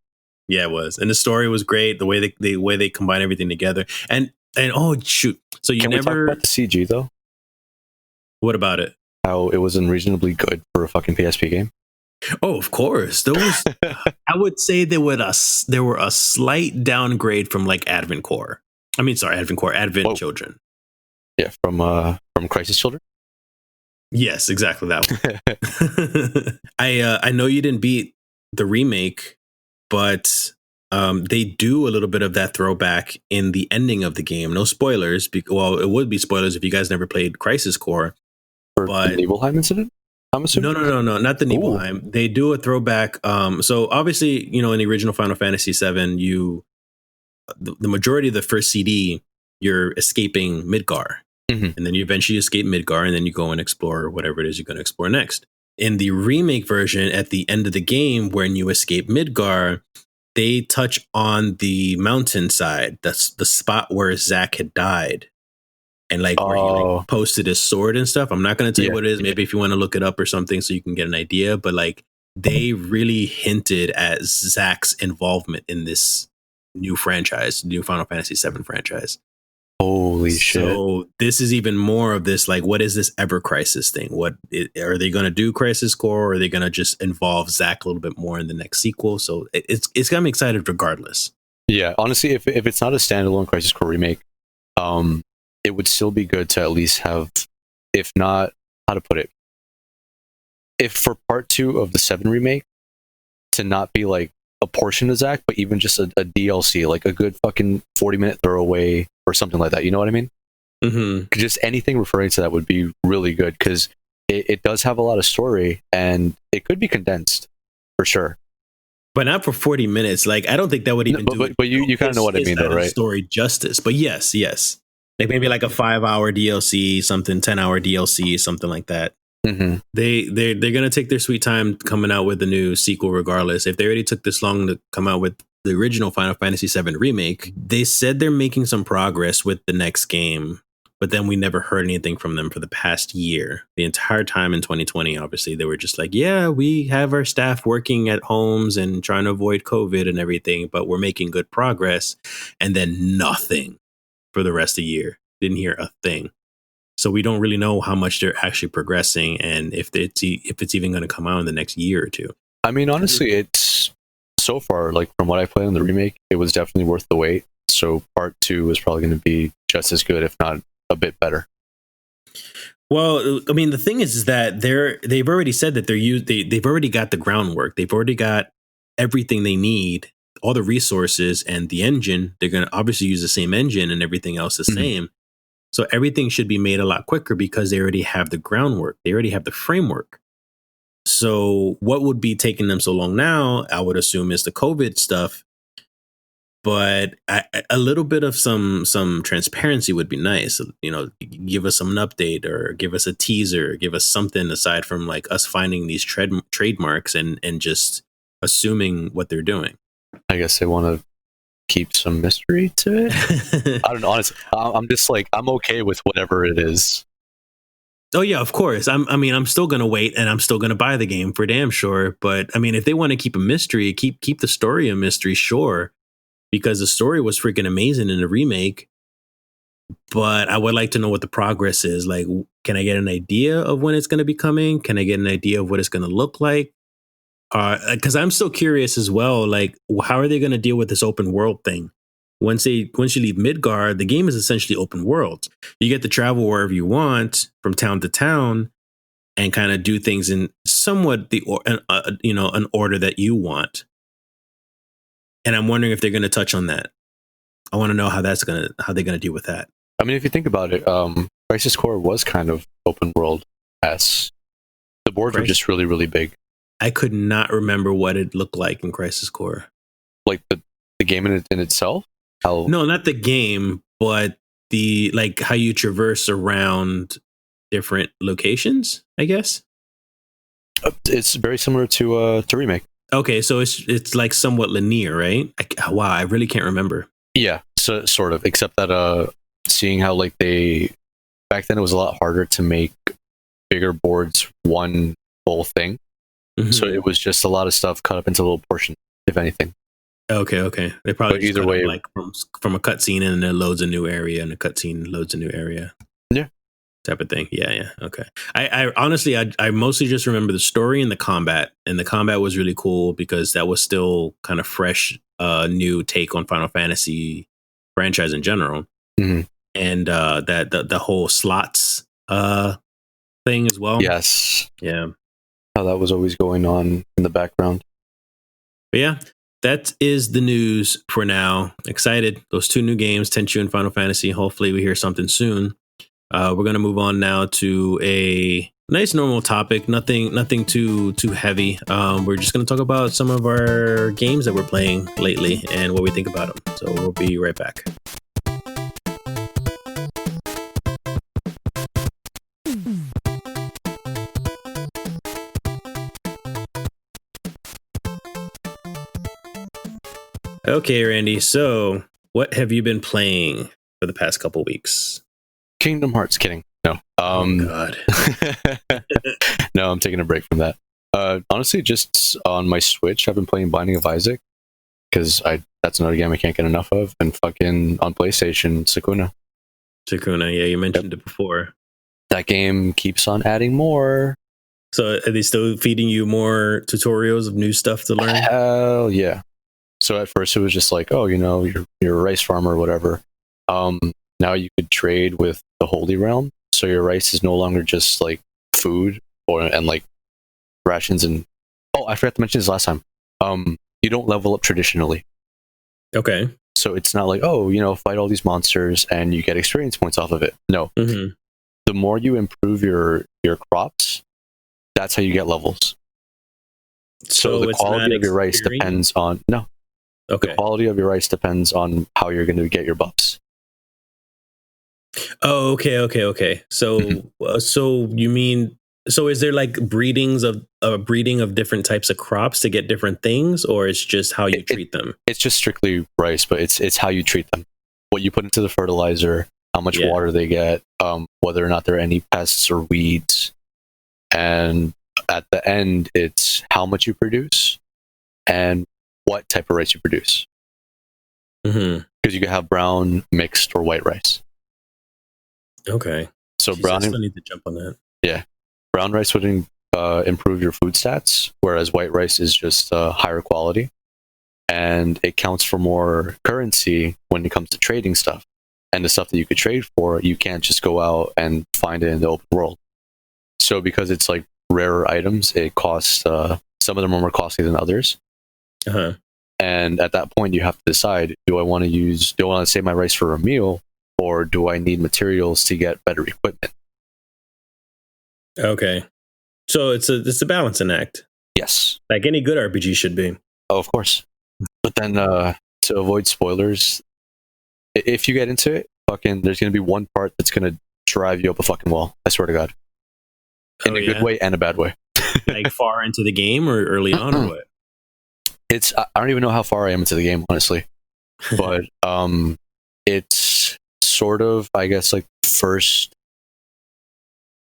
Yeah, it was, and the story was great. The way they combine everything together, and oh shoot! So you Can we talk about the CG though? What about it? How it was unreasonably good for a fucking PSP game. Oh, of course. There was. I would say there were a slight downgrade from like Advent Core. I mean, sorry, Advent Core, Advent Children. Yeah, from Crisis Children. Yes, exactly that one. I know you didn't beat the remake, but they do a little bit of that throwback in the ending of the game. No spoilers. Well, it would be spoilers if you guys never played Crisis Core. For the Nibelheim incident, I'm assuming? No, not the Nibelheim. Ooh. They do a throwback. So obviously, in the original Final Fantasy VII, the majority of the first CD, you're escaping Midgar. Mm-hmm. And then you eventually escape Midgar, and then you go and explore whatever it is you're going to explore next. In the remake version, at the end of the game, when you escape Midgar, they touch on the mountainside. That's the spot where Zack had died. And where he posted his sword and stuff. I'm not going to tell you what it is. Maybe if you want to look it up or something so you can get an idea. But they really hinted at Zack's involvement in this new franchise, new Final Fantasy VII franchise. Holy shit. So this is even more of this, what is this Ever Crisis thing? Are they going to do Crisis Core, or are they going to just involve Zack a little bit more in the next sequel? So it's got me excited regardless. Yeah, honestly, if it's not a standalone Crisis Core remake, it would still be good to at least have, if not, how to put it, if for part 2 of the 7 remake, to not be a portion of Zack, but even just a DLC, a good fucking 40-minute throwaway or something like that. You know what I mean? Mm-hmm. Just anything referring to that would be really good, because it does have a lot of story, and it could be condensed for sure. But not for 40 minutes. I don't think that would even do. But you kind of know what I mean, though, right? Story justice. But yes. Maybe a 5-hour DLC, something 10-hour DLC, something like that. Mm-hmm. They're gonna take their sweet time coming out with the new sequel, regardless. If they already took this long to come out with the original Final Fantasy VII remake, they said they're making some progress with the next game, but then we never heard anything from them for the past year. The entire time in 2020, obviously, they were just we have our staff working at homes and trying to avoid COVID and everything, but we're making good progress. And then nothing for the rest of the year. Didn't hear a thing. So we don't really know how much they're actually progressing, and if it's even going to come out in the next year or two. I mean, honestly, it's so far, from what I played on the remake, it was definitely worth the wait. So part 2 is probably going to be just as good, if not a bit better. Well, I mean, the thing is that they've already said that they've already got the groundwork. They've already got everything they need, all the resources and the engine. They're going to obviously use the same engine, and everything else the same. So everything should be made a lot quicker because they already have the groundwork. They already have the framework. So what would be taking them so long now, I would assume, is the COVID stuff. But a little bit of some transparency would be nice. Give us some update, or give us a teaser, give us something aside from us finding these trademarks and just assuming what they're doing. I guess they want to keep some mystery to it. I don't know, honestly. I'm just I'm okay with whatever it is. Oh yeah, of course. I'm still gonna wait, and I'm still gonna buy the game for damn sure. But I mean, if they want to keep a mystery, keep the story a mystery, sure, because the story was freaking amazing in the remake. But I would like to know what the progress is. Can I get an idea of when it's gonna be coming? Can I get an idea of what it's gonna look like? Because I'm still curious as well. How are they going to deal with this open world thing? Once you leave Midgar, the game is essentially open world. You get to travel wherever you want, from town to town, and kind of do things in somewhat an order that you want. And I'm wondering if they're going to touch on that. I want to know how they're going to deal with that. I mean, if you think about it, Crisis Core was kind of open world. The boards were just really, really big. I could not remember what it looked like in Crisis Core. The game in itself? No, not the game, but the how you traverse around different locations, I guess. It's very similar to Remake. Okay, so it's somewhat linear, right? Wow, I really can't remember. Yeah, so sort of, except that seeing how they back then, it was a lot harder to make bigger boards one full thing. Mm-hmm. So it was just a lot of stuff cut up into little portions, if anything. Okay. They probably either way, from a cutscene, and then it loads a new area, and a cutscene loads a new area. Yeah, type of thing. Yeah. Okay. I honestly, I mostly just remember the story and the combat, and the combat was really cool because that was still kind of fresh, new take on Final Fantasy franchise in general, mm-hmm. and that the whole slots thing as well. Yes. Yeah. How that was always going on in the background. But yeah, that is the news for now. Excited. Those 2 new games, Tenchu and Final Fantasy. Hopefully we hear something soon. We're going to move on now to a nice normal topic. Nothing too heavy. We're just going to talk about some of our games that we're playing lately and what we think about them. So we'll be right back. Okay, Randy. So what have you been playing for the past couple weeks? Kingdom Hearts. Kidding. No. Oh God. No, I'm taking a break from that. Honestly, just on my Switch, I've been playing Binding of Isaac because that's another game I can't get enough of, and fucking on PlayStation, Sakuna. Sakuna, yeah, you mentioned it before. That game keeps on adding more. So are they still feeding you more tutorials of new stuff to learn? Hell yeah. So at first it was just like, oh, you're a rice farmer or whatever. Now you could trade with the Holy Realm, so your rice is no longer just like food and like rations. And I forgot to mention this last time. You don't level up traditionally. Okay. So it's not like, fight all these monsters and you get experience points off of it. No. Mm-hmm. The more you improve your crops, that's how you get levels. So the quality of your rice depends on Okay. The quality of your rice depends on how you're going to get your buffs. Oh, okay. So, so you mean, is there like breeding of different types of crops to get different things, or it's just how you treat them? It's just strictly rice, but it's how you treat them. What you put into the fertilizer, how much water they get, whether or not there are any pests or weeds. And at the end, it's how much you produce and what type of rice you produce. Mm-hmm. Because you can have brown, mixed, or white rice. Okay. So I still need to jump on that. Yeah. Brown rice would improve your food stats, whereas white rice is just higher quality. And it counts for more currency when it comes to trading stuff. And the stuff that you could trade for, you can't just go out and find it in the open world. So because it's like rarer items, it costs, some of them are more costly than others. Uh-huh. And at that point, you have to decide, do I want to save my rice for a meal, or do I need materials to get better equipment? Okay. So it's a balancing act. Yes. Like any good RPG should be. Oh, of course. But then to avoid spoilers, if you get into it, there's going to be one part that's going to drive you up a fucking wall. I swear to God. In a good way and a bad way. Like far into the game or early on or what? I don't even know how far I am into the game, honestly. But it's sort of, I guess, like the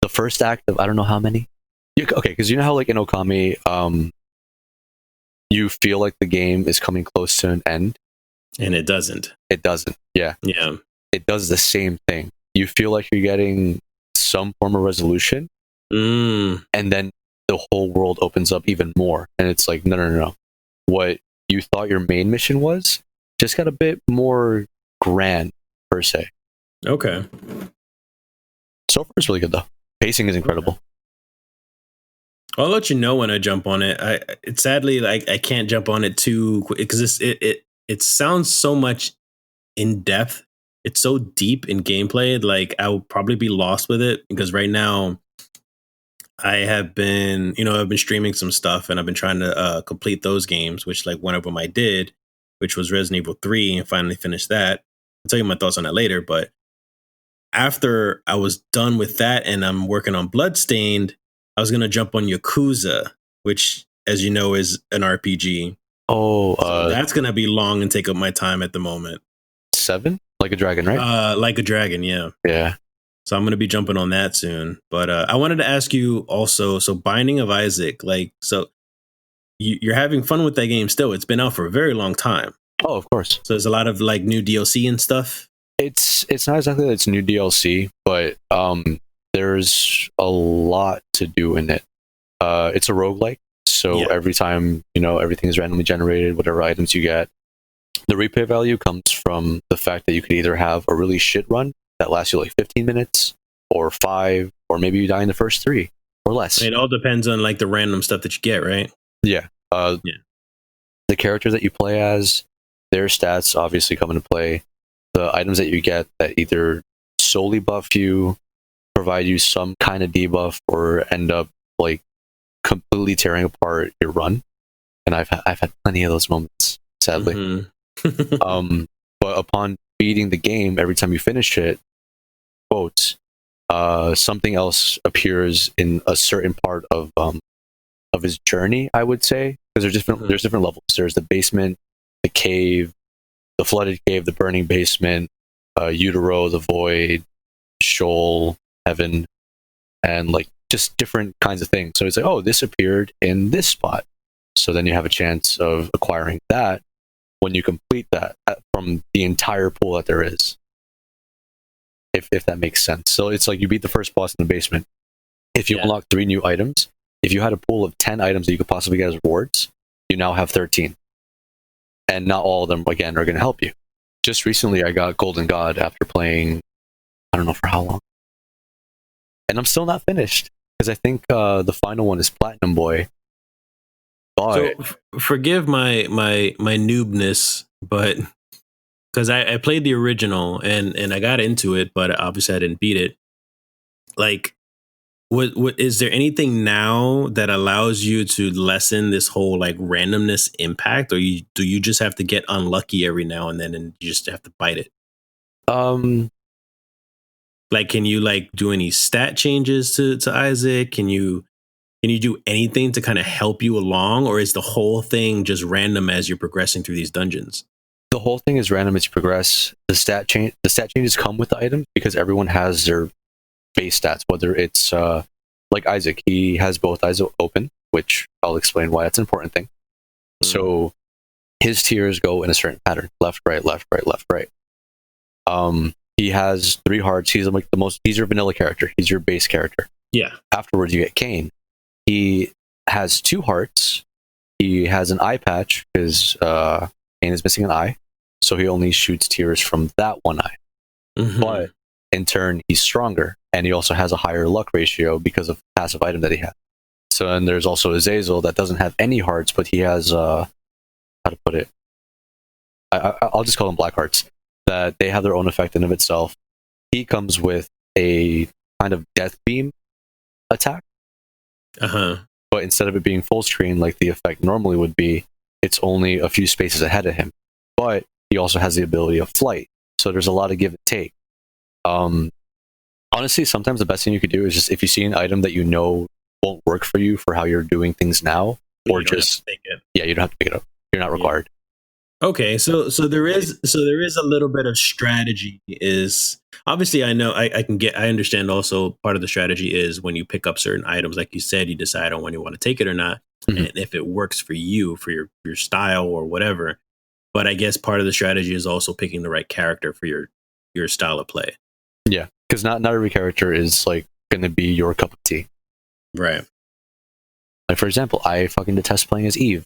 first act of I don't know how many. Okay, because you know how like in Okami, you feel like the game is coming close to an end, and it doesn't. It doesn't. Yeah. Yeah. It does the same thing. You feel like you're getting some form of resolution, and then the whole world opens up even more, and it's like no. What you thought your main mission was just got a bit more grand, per se. Okay. So far, it's really good though. Pacing is incredible. I'll let you know when I jump on it. It's sadly like I can't jump on it too quick because it sounds so much in depth. It's so deep in gameplay. Like I will probably be lost with it because right now I have been, I've been streaming some stuff and I've been trying to complete those games, which like one of them I did, which was Resident Evil 3 and finally finished that. I'll tell you my thoughts on that later. But after I was done with that and I'm working on Bloodstained, I was going to jump on Yakuza, which, as you know, is an RPG. Oh, so that's going to be long and take up my time at the moment. 7? Like a Dragon, right? Like a Dragon, yeah. Yeah. So I'm going to be jumping on that soon. But I wanted to ask you also, so Binding of Isaac, like, so you're having fun with that game still. It's been out for a very long time. Oh, of course. So there's a lot of like new DLC and stuff. It's not exactly that it's new DLC, but there's a lot to do in it. It's a roguelike, so every time, everything is randomly generated, whatever items you get. The replay value comes from the fact that you could either have a really shit run that lasts you like 15 minutes, or 5, or maybe you die in the first 3, or less. It all depends on like the random stuff that you get, right? Yeah. the character that you play as, their stats obviously come into play. The items that you get that either solely buff you, provide you some kind of debuff, or end up like completely tearing apart your run. And I've had plenty of those moments, sadly. But upon beating the game, every time you finish it, quotes, something else appears in a certain part of his journey, I would say, because there's different levels. There's the basement, the cave, the flooded cave, the burning basement, utero, the void, Sheol, heaven, and like just different kinds of things. So it's like, oh, this appeared in this spot. So then you have a chance of acquiring that when you complete that from the entire pool that there is. If that makes sense. So it's like you beat the first boss in the basement. If you unlock 3 new items, if you had a pool of 10 items that you could possibly get as rewards, you now have 13. And not all of them, again, are going to help you. Just recently, I got Golden God after playing, I don't know for how long. And I'm still not finished, because I think the final one is Platinum Boy. So forgive my noobness, but because I played the original and I got into it, but obviously I didn't beat it. Like, what is there anything now that allows you to lessen this whole like randomness impact, or do you just have to get unlucky every now and then and you just have to bite it? Like, can you like do any stat changes to Isaac? Can you do anything to kind of help you along, or is the whole thing just random as you're progressing through these dungeons? The whole thing is random as you progress. The stat changes come with the items because everyone has their base stats. Whether it's like Isaac, he has both eyes open, which I'll explain why that's an important thing. So his tiers go in a certain pattern: left, right, left, right, left, right. He has 3 hearts. He's like he's your vanilla character. He's your base character. Yeah. Afterwards, you get Cain. He has 2 hearts. He has an eye patch because Cain is missing an eye, so he only shoots tears from that one eye. But in turn, he's stronger, and he also has a higher luck ratio because of the passive item that he has. So then there's also Azazel that doesn't have any hearts, but he has how to put it? I'll just call them black hearts. That they have their own effect in of itself. He comes with a kind of death beam attack. But instead of it being full screen like the effect normally would be, it's only a few spaces ahead of him. But he also has the ability of flight. So there's a lot of give and take. Honestly, sometimes the best thing you could do is just, if you see an item that you know won't work for you for how you're doing things now, or just take it. Yeah, you don't have to pick it up. You're not required. Okay, so there is a little bit of strategy. Is obviously, I know I understand also part of the strategy is when you pick up certain items, like you said, you decide on when you want to take it or not, and if it works for you, for your style or whatever. But I guess part of the strategy is also picking the right character for your style of play. Yeah, because not every character is like going to be your cup of tea. Right. Like, for example, I fucking detest playing as Eve.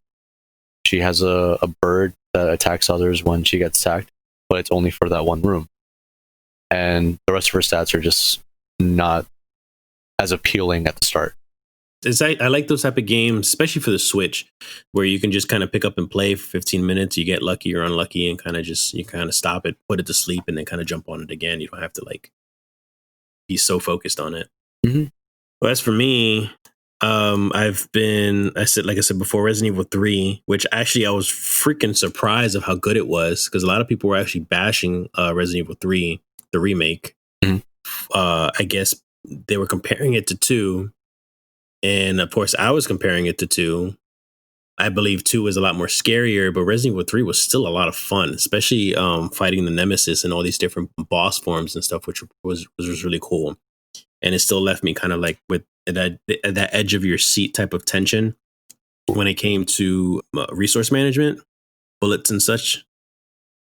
She has a bird that attacks others when she gets attacked, but it's only for that one room. And the rest of her stats are just not as appealing at the start. I like those type of games, especially for the Switch, where you can just kind of pick up and play for 15 minutes. You get lucky or unlucky, and you kind of stop it, put it to sleep, and then kind of jump on it again. You don't have to like be so focused on it. Well, as for me, I've been, like I said before, Resident Evil 3, which actually I was freaking surprised of how good it was, because a lot of people were actually bashing Resident Evil 3, the remake. I guess they were comparing it to 2. And of course, I was comparing it to 2. I believe 2 was a lot more scarier, but Resident Evil 3 was still a lot of fun, especially fighting the Nemesis and all these different boss forms and stuff, which was really cool. And it still left me kind of like with that edge of your seat type of tension when it came to resource management, bullets and such.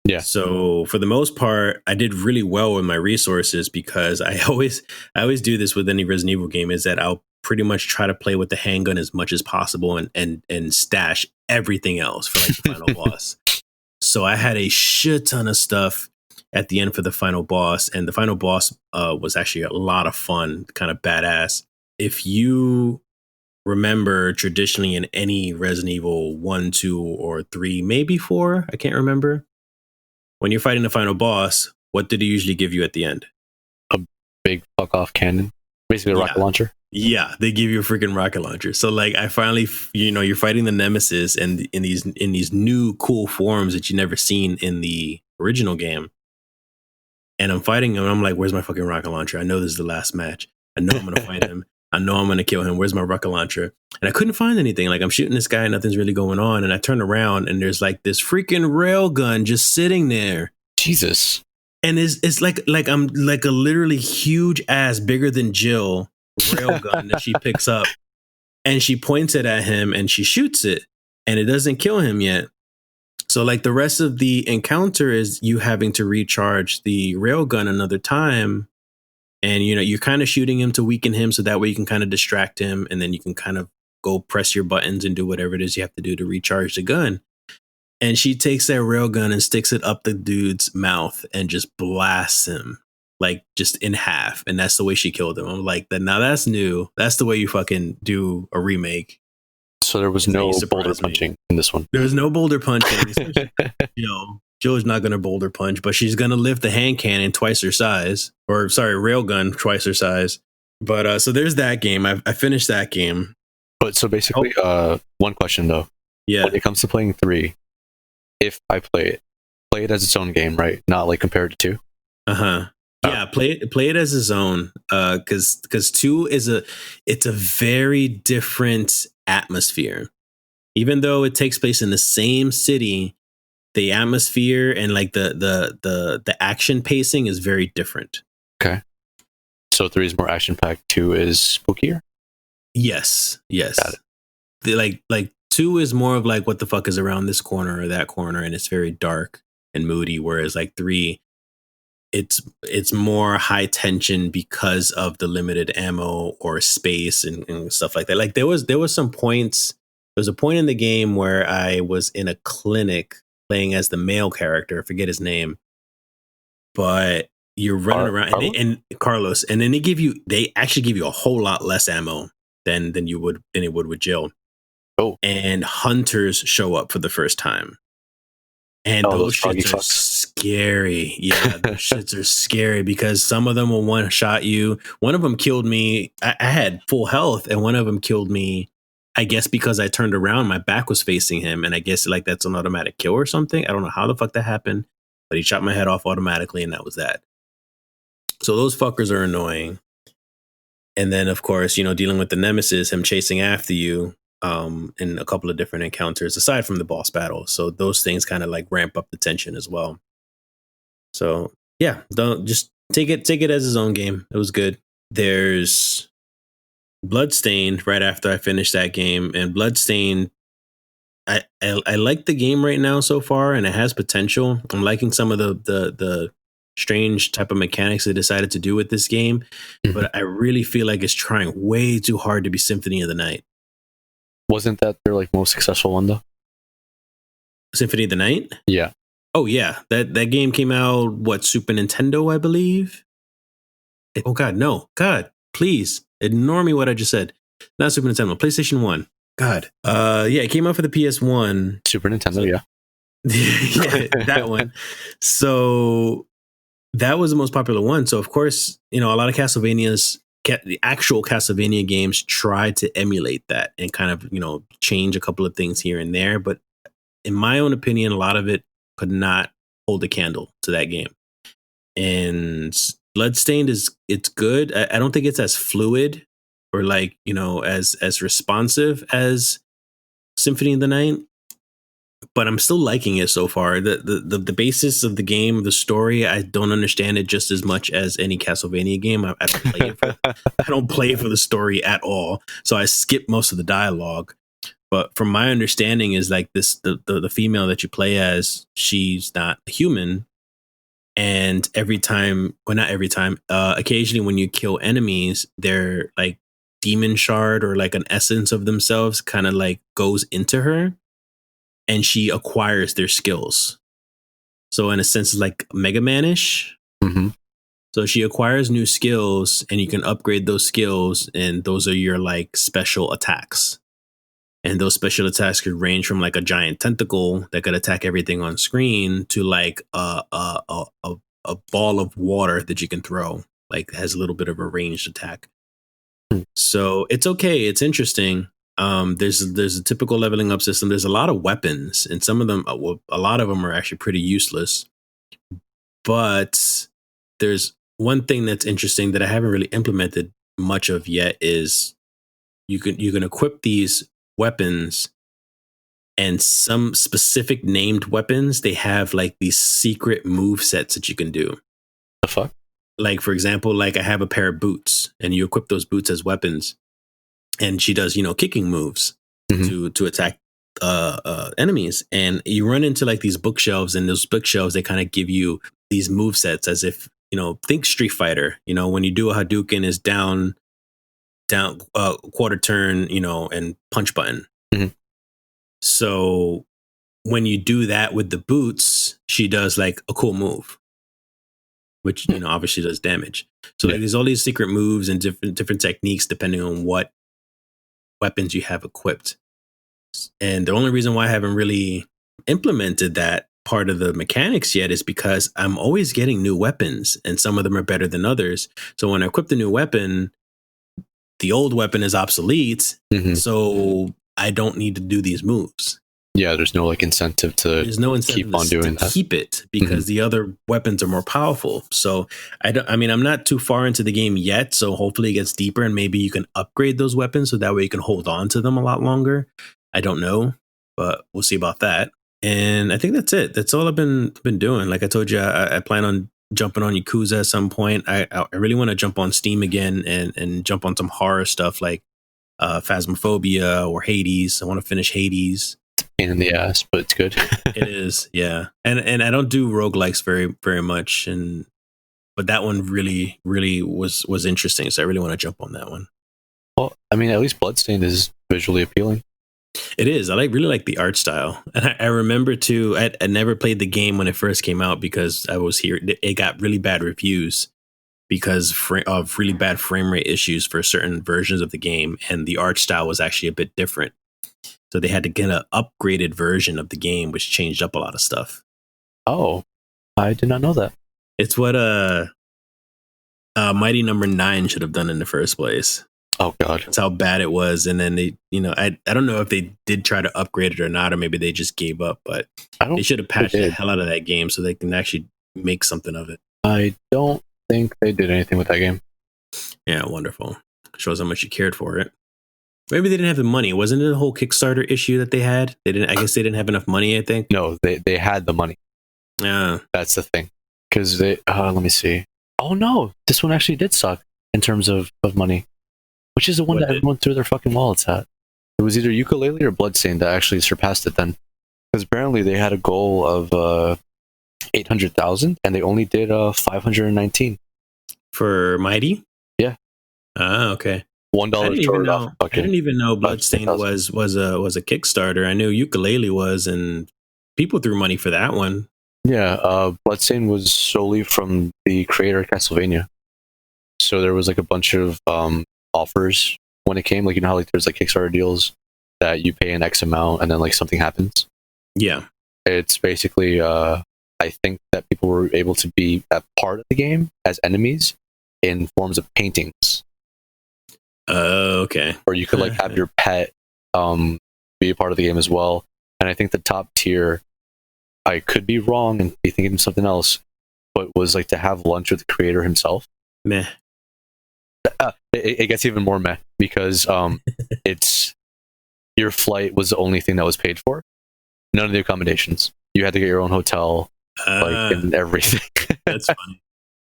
Yeah. So for the most part, I did really well with my resources, because I always do this with any Resident Evil game, is that I'll pretty much try to play with the handgun as much as possible and stash everything else for like the final boss. So I had a shit ton of stuff at the end for the final boss, and the final boss was actually a lot of fun, kind of badass. If you remember traditionally in any Resident Evil 1, 2, or 3, maybe 4, I can't remember. When you're fighting the final boss, what did he usually give you at the end? A big fuck off cannon. Basically a rocket launcher. Yeah, they give you a freaking rocket launcher. So like I finally, you're fighting the nemesis and in these new cool forms that you never seen in the original game. And I'm fighting him and I'm like, where's my fucking rocket launcher? I know this is the last match. I know I'm going to fight him. I know I'm going to kill him. Where's my rocket launcher? And I couldn't find anything. Like I'm shooting this guy, nothing's really going on. And I turn around and there's like this freaking rail gun just sitting there. Jesus. And it's like I'm like a literally huge ass, bigger than Jill rail gun that she picks up. And she points it at him and she shoots it. And it doesn't kill him yet. So like the rest of the encounter is you having to recharge the railgun another time. And, you're kind of shooting him to weaken him so that way you can kind of distract him. And then you can kind of go press your buttons and do whatever it is you have to do to recharge the gun. And she takes that railgun and sticks it up the dude's mouth and just blasts him like just in half. And that's the way she killed him. I'm like, now that's new. That's the way you fucking do a remake. So there was no boulder punching in this one. There was no boulder punching. Joe's not going to boulder punch, but she's going to lift the hand cannon twice her size. Or, sorry, railgun twice her size. But so there's that game. I finished that game. But so basically, one question though. Yeah. When it comes to playing 3, if I play it as its own game, right? Not like compared to 2. Uh-huh. Yeah, play it as its own. Because 2 it's a very different atmosphere. Even though it takes place in the same city, the atmosphere and like the action pacing is very different. Okay. So 3 is more action packed, 2 is spookier? Yes. Got it. Like 2 is more of like what the fuck is around this corner or that corner, and it's very dark and moody, whereas like 3 it's more high tension because of the limited ammo or space and stuff like that. Like there was some points. There was a point in the game where I was in a clinic playing as the male character. I forget his name, but you're running around and Carlos, and then they actually give you a whole lot less ammo than it would with Jill. Oh, and hunters show up for the first time. And those shits are scary. Yeah, those shits are scary because some of them will one-shot you. One of them killed me. I had full health, and one of them killed me, I guess, because I turned around. My back was facing him, and I guess like that's an automatic kill or something. I don't know how the fuck that happened, but he shot my head off automatically, and that was that. So those fuckers are annoying. And then, of course, dealing with the nemesis, him chasing after you. In a couple of different encounters aside from the boss battle. So those things kind of like ramp up the tension as well. So yeah, don't just take it as his own game. It was good. There's Bloodstained right after I finished that game, and Bloodstained, I like the game right now so far, and it has potential. I'm liking some of the strange type of mechanics they decided to do with this game, but I really feel like it's trying way too hard to be Symphony of the Night. Wasn't that their like most successful one though? Symphony of the Night? Yeah. Oh yeah, that game came out Super Nintendo, I believe. Oh God, no, God, please ignore me what I just said. Not Super Nintendo, PlayStation 1. God, yeah, it came out for the PS1. Super Nintendo, yeah. Yeah, that one. So that was the most popular one. So of course, a lot of Castlevanias. The actual Castlevania games tried to emulate that and kind of, change a couple of things here and there. But in my own opinion, a lot of it could not hold a candle to that game. And Bloodstained it's good. I don't think it's as fluid or like, as responsive as Symphony of the Night. But I'm still liking it so far. The basis of the game, the story, I don't understand it just as much as any Castlevania game. I don't play it I don't play it for the story at all. So I skip most of the dialogue. But from my understanding is like this, the female that you play as, she's not a human. And occasionally when you kill enemies, they're like demon shard or like an essence of themselves kind of like goes into her. And she acquires their skills. So in a sense, it's like Mega Man-ish. Mm-hmm. So she acquires new skills, and you can upgrade those skills, and those are your like special attacks. And those special attacks could range from like a giant tentacle that could attack everything on screen to like a ball of water that you can throw, like has a little bit of a ranged attack. So it's okay. It's interesting. There's a typical leveling up system. There's a lot of weapons, and some of them, a lot of them are actually pretty useless. But there's one thing that's interesting that I haven't really implemented much of yet is you can equip these weapons, and some specific named weapons, they have like these secret move sets that you can do. The fuck? Like, for example, like I have a pair of boots, and you equip those boots as weapons, and she does, kicking moves to attack enemies. And you run into like these bookshelves, and those bookshelves, they kind of give you these move sets as if, think Street Fighter, when you do a Hadouken is down, quarter turn, and punch button. So when you do that with the boots, she does like a cool move, which obviously does damage. So like, there's all these secret moves and different techniques depending on what weapons you have equipped. And the only reason why I haven't really implemented that part of the mechanics yet is because I'm always getting new weapons, and some of them are better than others. So when I equip the new weapon, the old weapon is obsolete. So I don't need to do these moves. Yeah, there's no like incentive to keep on doing that. Keep it because the other weapons are more powerful. So I'm not too far into the game yet. So hopefully it gets deeper, and maybe you can upgrade those weapons so that way you can hold on to them a lot longer. I don't know, but we'll see about that. And I think that's it. That's all I've been doing. Like I told you, I plan on jumping on Yakuza at some point. I really want to jump on Steam again and jump on some horror stuff like Phasmophobia or Hades. I want to finish Hades. Pain in the ass, but it's good. It is, yeah. And I don't do roguelikes very, very much. But that one really, really was interesting. So I really want to jump on that one. Well, I mean, at least Bloodstained is visually appealing. It is. I really like the art style. And I remember too, I never played the game when it first came out because I was here. It got really bad reviews because of really bad frame rate issues for certain versions of the game. And the art style was actually a bit different. So they had to get an upgraded version of the game, which changed up a lot of stuff. Oh, I did not know that. It's what Mighty Number 9 should have done in the first place. Oh God, that's how bad it was. And then they, I don't know if they did try to upgrade it or not, or maybe they just gave up. But they should have patched the hell out of that game so they can actually make something of it. I don't think they did anything with that game. Yeah, wonderful. Shows how much you cared for it. Maybe they didn't have the money. Wasn't it a whole Kickstarter issue that they had? They didn't. I guess they didn't have enough money. I think. No, they had the money. Yeah, that's the thing. Because they. Let me see. Oh no, this one actually did suck in terms of money. Which is the one that everyone threw their fucking wallets at? It was either Yooka-Laylee or Bloodstained that actually surpassed it then. Because apparently they had a goal of 800,000 and they only did 519 for Mighty. Yeah. Ah, okay. $1 short off. I didn't even know Bloodstained was a Kickstarter. I knew Yooka-Laylee was, and people threw money for that one. Yeah, Bloodstained was solely from the creator of Castlevania. So there was like a bunch of offers when it came, like how like there's like Kickstarter deals that you pay an X amount and then like something happens. Yeah, it's basically I think that people were able to be a part of the game as enemies in forms of paintings. Okay. Or you could like have your pet be a part of the game as well. And I think the top tier, I could be wrong and be thinking of something else, but was like to have lunch with the creator himself. Meh. It gets even more meh because it's your flight was the only thing that was paid for. None of the accommodations. You had to get your own hotel, like and everything. That's funny.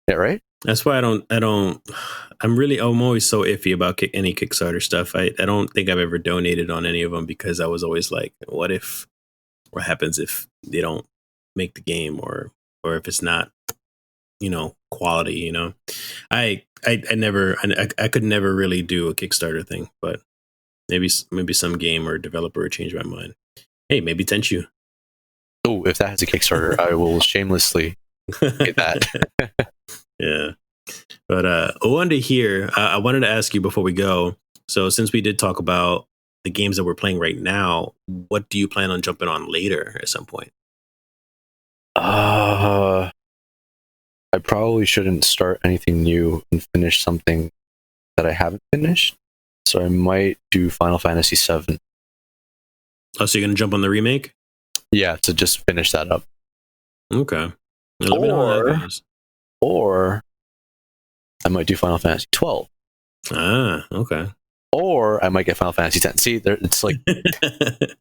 Yeah, right. That's why I'm always so iffy about any Kickstarter stuff. I don't think I've ever donated on any of them because I was always like, what happens if they don't make the game or if it's not, quality, I could never really do a Kickstarter thing, but maybe some game or developer would change my mind. Hey, maybe Tenchu. Oh, if that has a Kickstarter, I will shamelessly get that. Yeah. But I wanted to hear. I wanted to ask you before we go. So since we did talk about the games that we're playing right now, what do you plan on jumping on later at some point? I probably shouldn't start anything new and finish something that I haven't finished. So I might do Final Fantasy VII. Oh, so you're gonna jump on the remake? Yeah, to just finish that up. Okay. Now, let me know how that goes. Or I might do Final Fantasy 12. Ah, okay. Or I might get Final Fantasy 10. See, it's like the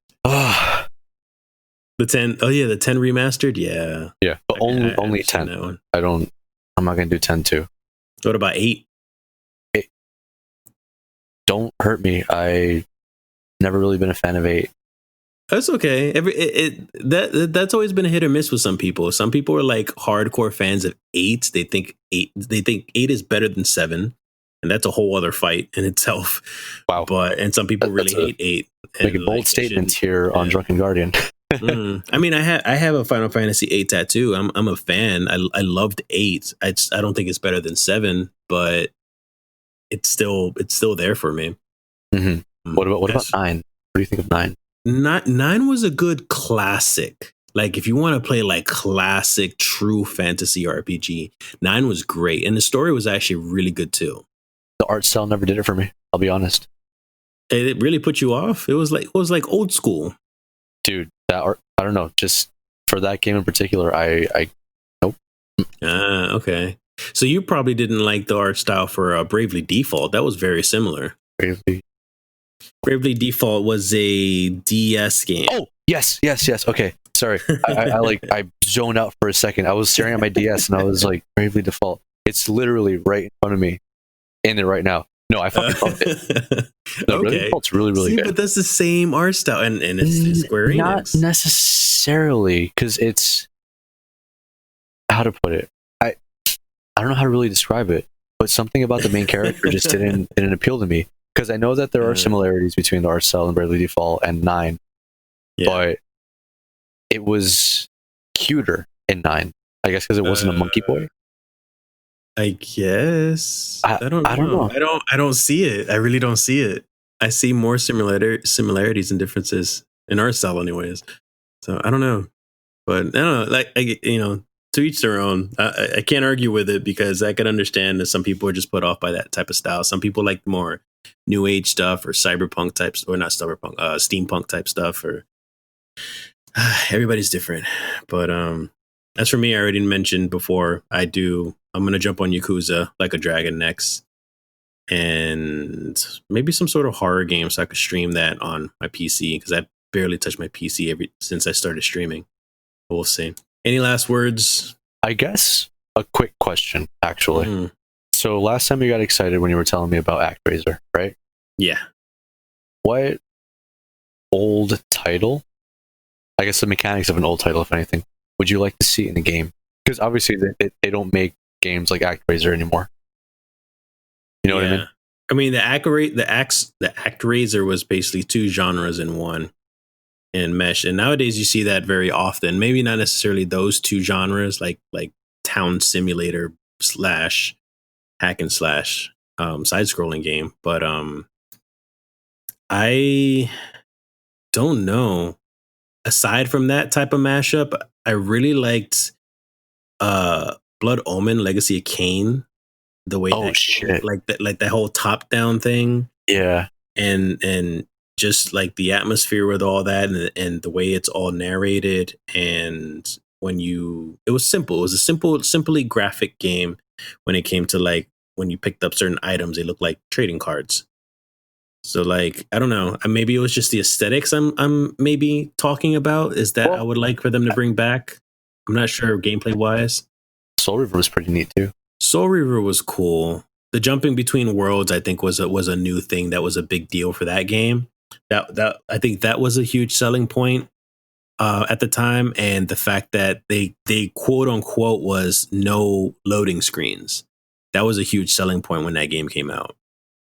10. Oh yeah, the 10 remastered. Yeah, yeah, but only 10. That one. I'm not gonna do 10 too. What about 8? Don't hurt me. I never really been a fan of 8. That's okay. That's always been a hit or miss with some people. Some people are like hardcore fans of 8. They think 8 is better than 7, and that's a whole other fight in itself. Wow. And some people really hate 8. Making bold statements here on Drunken Guardian. I mean, I have a Final Fantasy 8 tattoo. I'm a fan. I loved 8. I don't think it's better than 7, but it's still there for me. Mm-hmm. What about 9? What do you think of 9? 9 was a good classic. Like if you want to play like classic true fantasy RPG, 9 was great, and the story was actually really good too. The art style never did it for me. I'll be honest. It really put you off. It was like old school. Dude, that art, I don't know. Just for that game in particular, I nope. Okay. So you probably didn't like the art style for Bravely Default. That was very similar. Bravely Default was a DS game. Oh, yes. Okay, sorry. I zoned out for a second. I was staring at my DS and I was like, Bravely Default. It's literally right in front of me, in it right now. No, I fucking loved it. No, okay, Bravely Default's really good. But that's the same art style, and it's Square Enix. Not necessarily, because it's, how to put it. I don't know how to really describe it, but something about the main character just didn't appeal to me. Because I know that there are similarities between the art style and Bravely Default and 9, but it was cuter in 9. I guess because it wasn't a monkey boy. I guess I don't know. I don't see it. I really don't see it. I see more similarities and differences in art style, anyways. So I don't know, but I don't know. Like to each their own. I can't argue with it because I can understand that some people are just put off by that type of style. Some people like more new age stuff or cyberpunk types, or not cyberpunk, steampunk type stuff. Or everybody's different. But as for me, I already mentioned before. I'm gonna jump on Yakuza Like a Dragon next, and maybe some sort of horror game so I could stream that on my PC because I barely touched my PC since I started streaming. But we'll see. Any last words? I guess a quick question, actually. So last time you got excited when you were telling me about ActRaiser, right? Yeah. What old title? I guess the mechanics of an old title, if anything, would you like to see in a game? Because obviously they don't make games like ActRaiser anymore. You know what I mean? I mean, the ActRaiser was basically 2 genres in one. And mesh, and nowadays you see that very often. Maybe not necessarily those 2 genres, like town simulator / hack and slash side scrolling game. But I don't know. Aside from that type of mashup, I really liked Blood Omen: Legacy of Kain. The way like that whole top down thing. Yeah, and just like the atmosphere with all that and the way it's all narrated, and it was simple. It was a simply graphic game. When it came to like when you picked up certain items, they looked like trading cards. So like I don't know, maybe it was just the aesthetics I'm maybe talking about. Is that I would like for them to bring back? I'm not sure gameplay wise. Soul River was pretty neat too. Soul River was cool. The jumping between worlds, I think, was a new thing that was a big deal for that game. That I think that was a huge selling point at the time, and the fact that they quote unquote was no loading screens. That was a huge selling point when that game came out.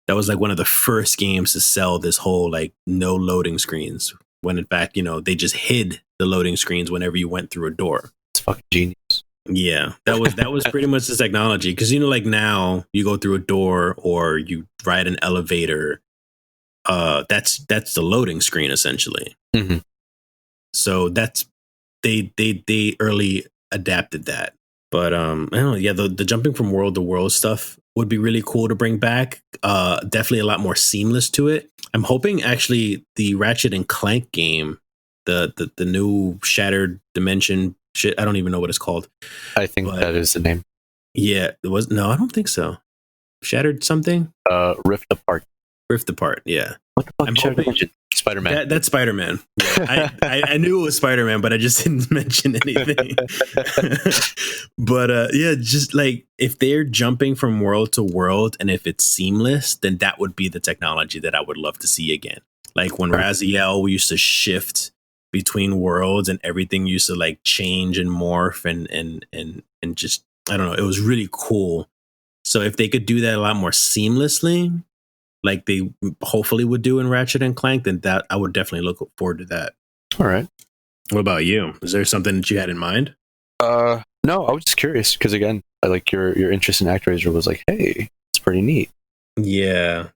That was like one of the first games to sell this whole like no loading screens. When in fact, they just hid the loading screens whenever you went through a door. It's fucking genius. Yeah, that was pretty much the technology. Because like now you go through a door or you ride an elevator. That's the loading screen essentially. Mm-hmm. So that's they early adapted that. But I don't know. Yeah, the jumping from world to world stuff would be really cool to bring back. Definitely a lot more seamless to it. I'm hoping actually the Ratchet and Clank game, the new Shattered Dimension shit. I don't even know what it's called. I think that is the name. Yeah, it was. No, I don't think so. Shattered something. Rift Apart. Rift Apart. Yeah. What the fuck? I'm hoping Spider-Man. That's Spider-Man. Yeah, I knew it was Spider-Man, but I just didn't mention anything. But yeah, just like if they're jumping from world to world and if it's seamless, then that would be the technology that I would love to see again. Like when Raziel, we used to shift between worlds and everything used to like change and morph and just I don't know, it was really cool. So if they could do that a lot more seamlessly, like they hopefully would do in Ratchet and Clank, then that I would definitely look forward to that. All right. What about you? Is there something that you had in mind? No, I was just curious because again, I like your interest in ActRaiser was like, hey, it's pretty neat. Yeah,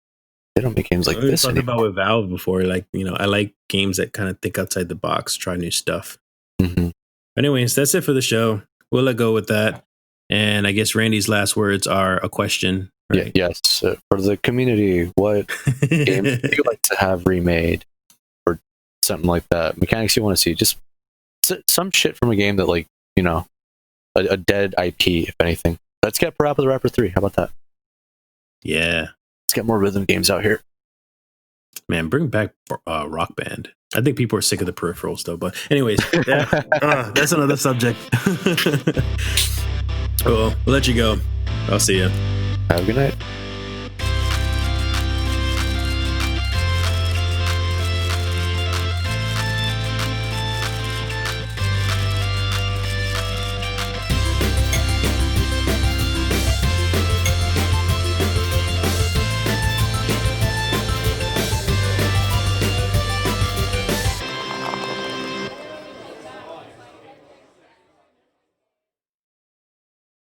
they don't make games like this. Talked about with Valve before, like I like games that kind of think outside the box, try new stuff. Mm-hmm. Anyways, that's it for the show. We'll let go with that. And I guess Randy's last words are a question. Right? Yeah, yes. For the community, what game would you like to have remade or something like that? Mechanics you want to see? Just some shit from a game that, like, a dead IP, if anything. Let's get Parappa the Rapper 3. How about that? Yeah. Let's get more rhythm games out here. Man, bring back Rock Band. I think people are sick of the peripherals, though. But anyways, that's another subject. Well, we'll let you go. I'll see you. Have a good night.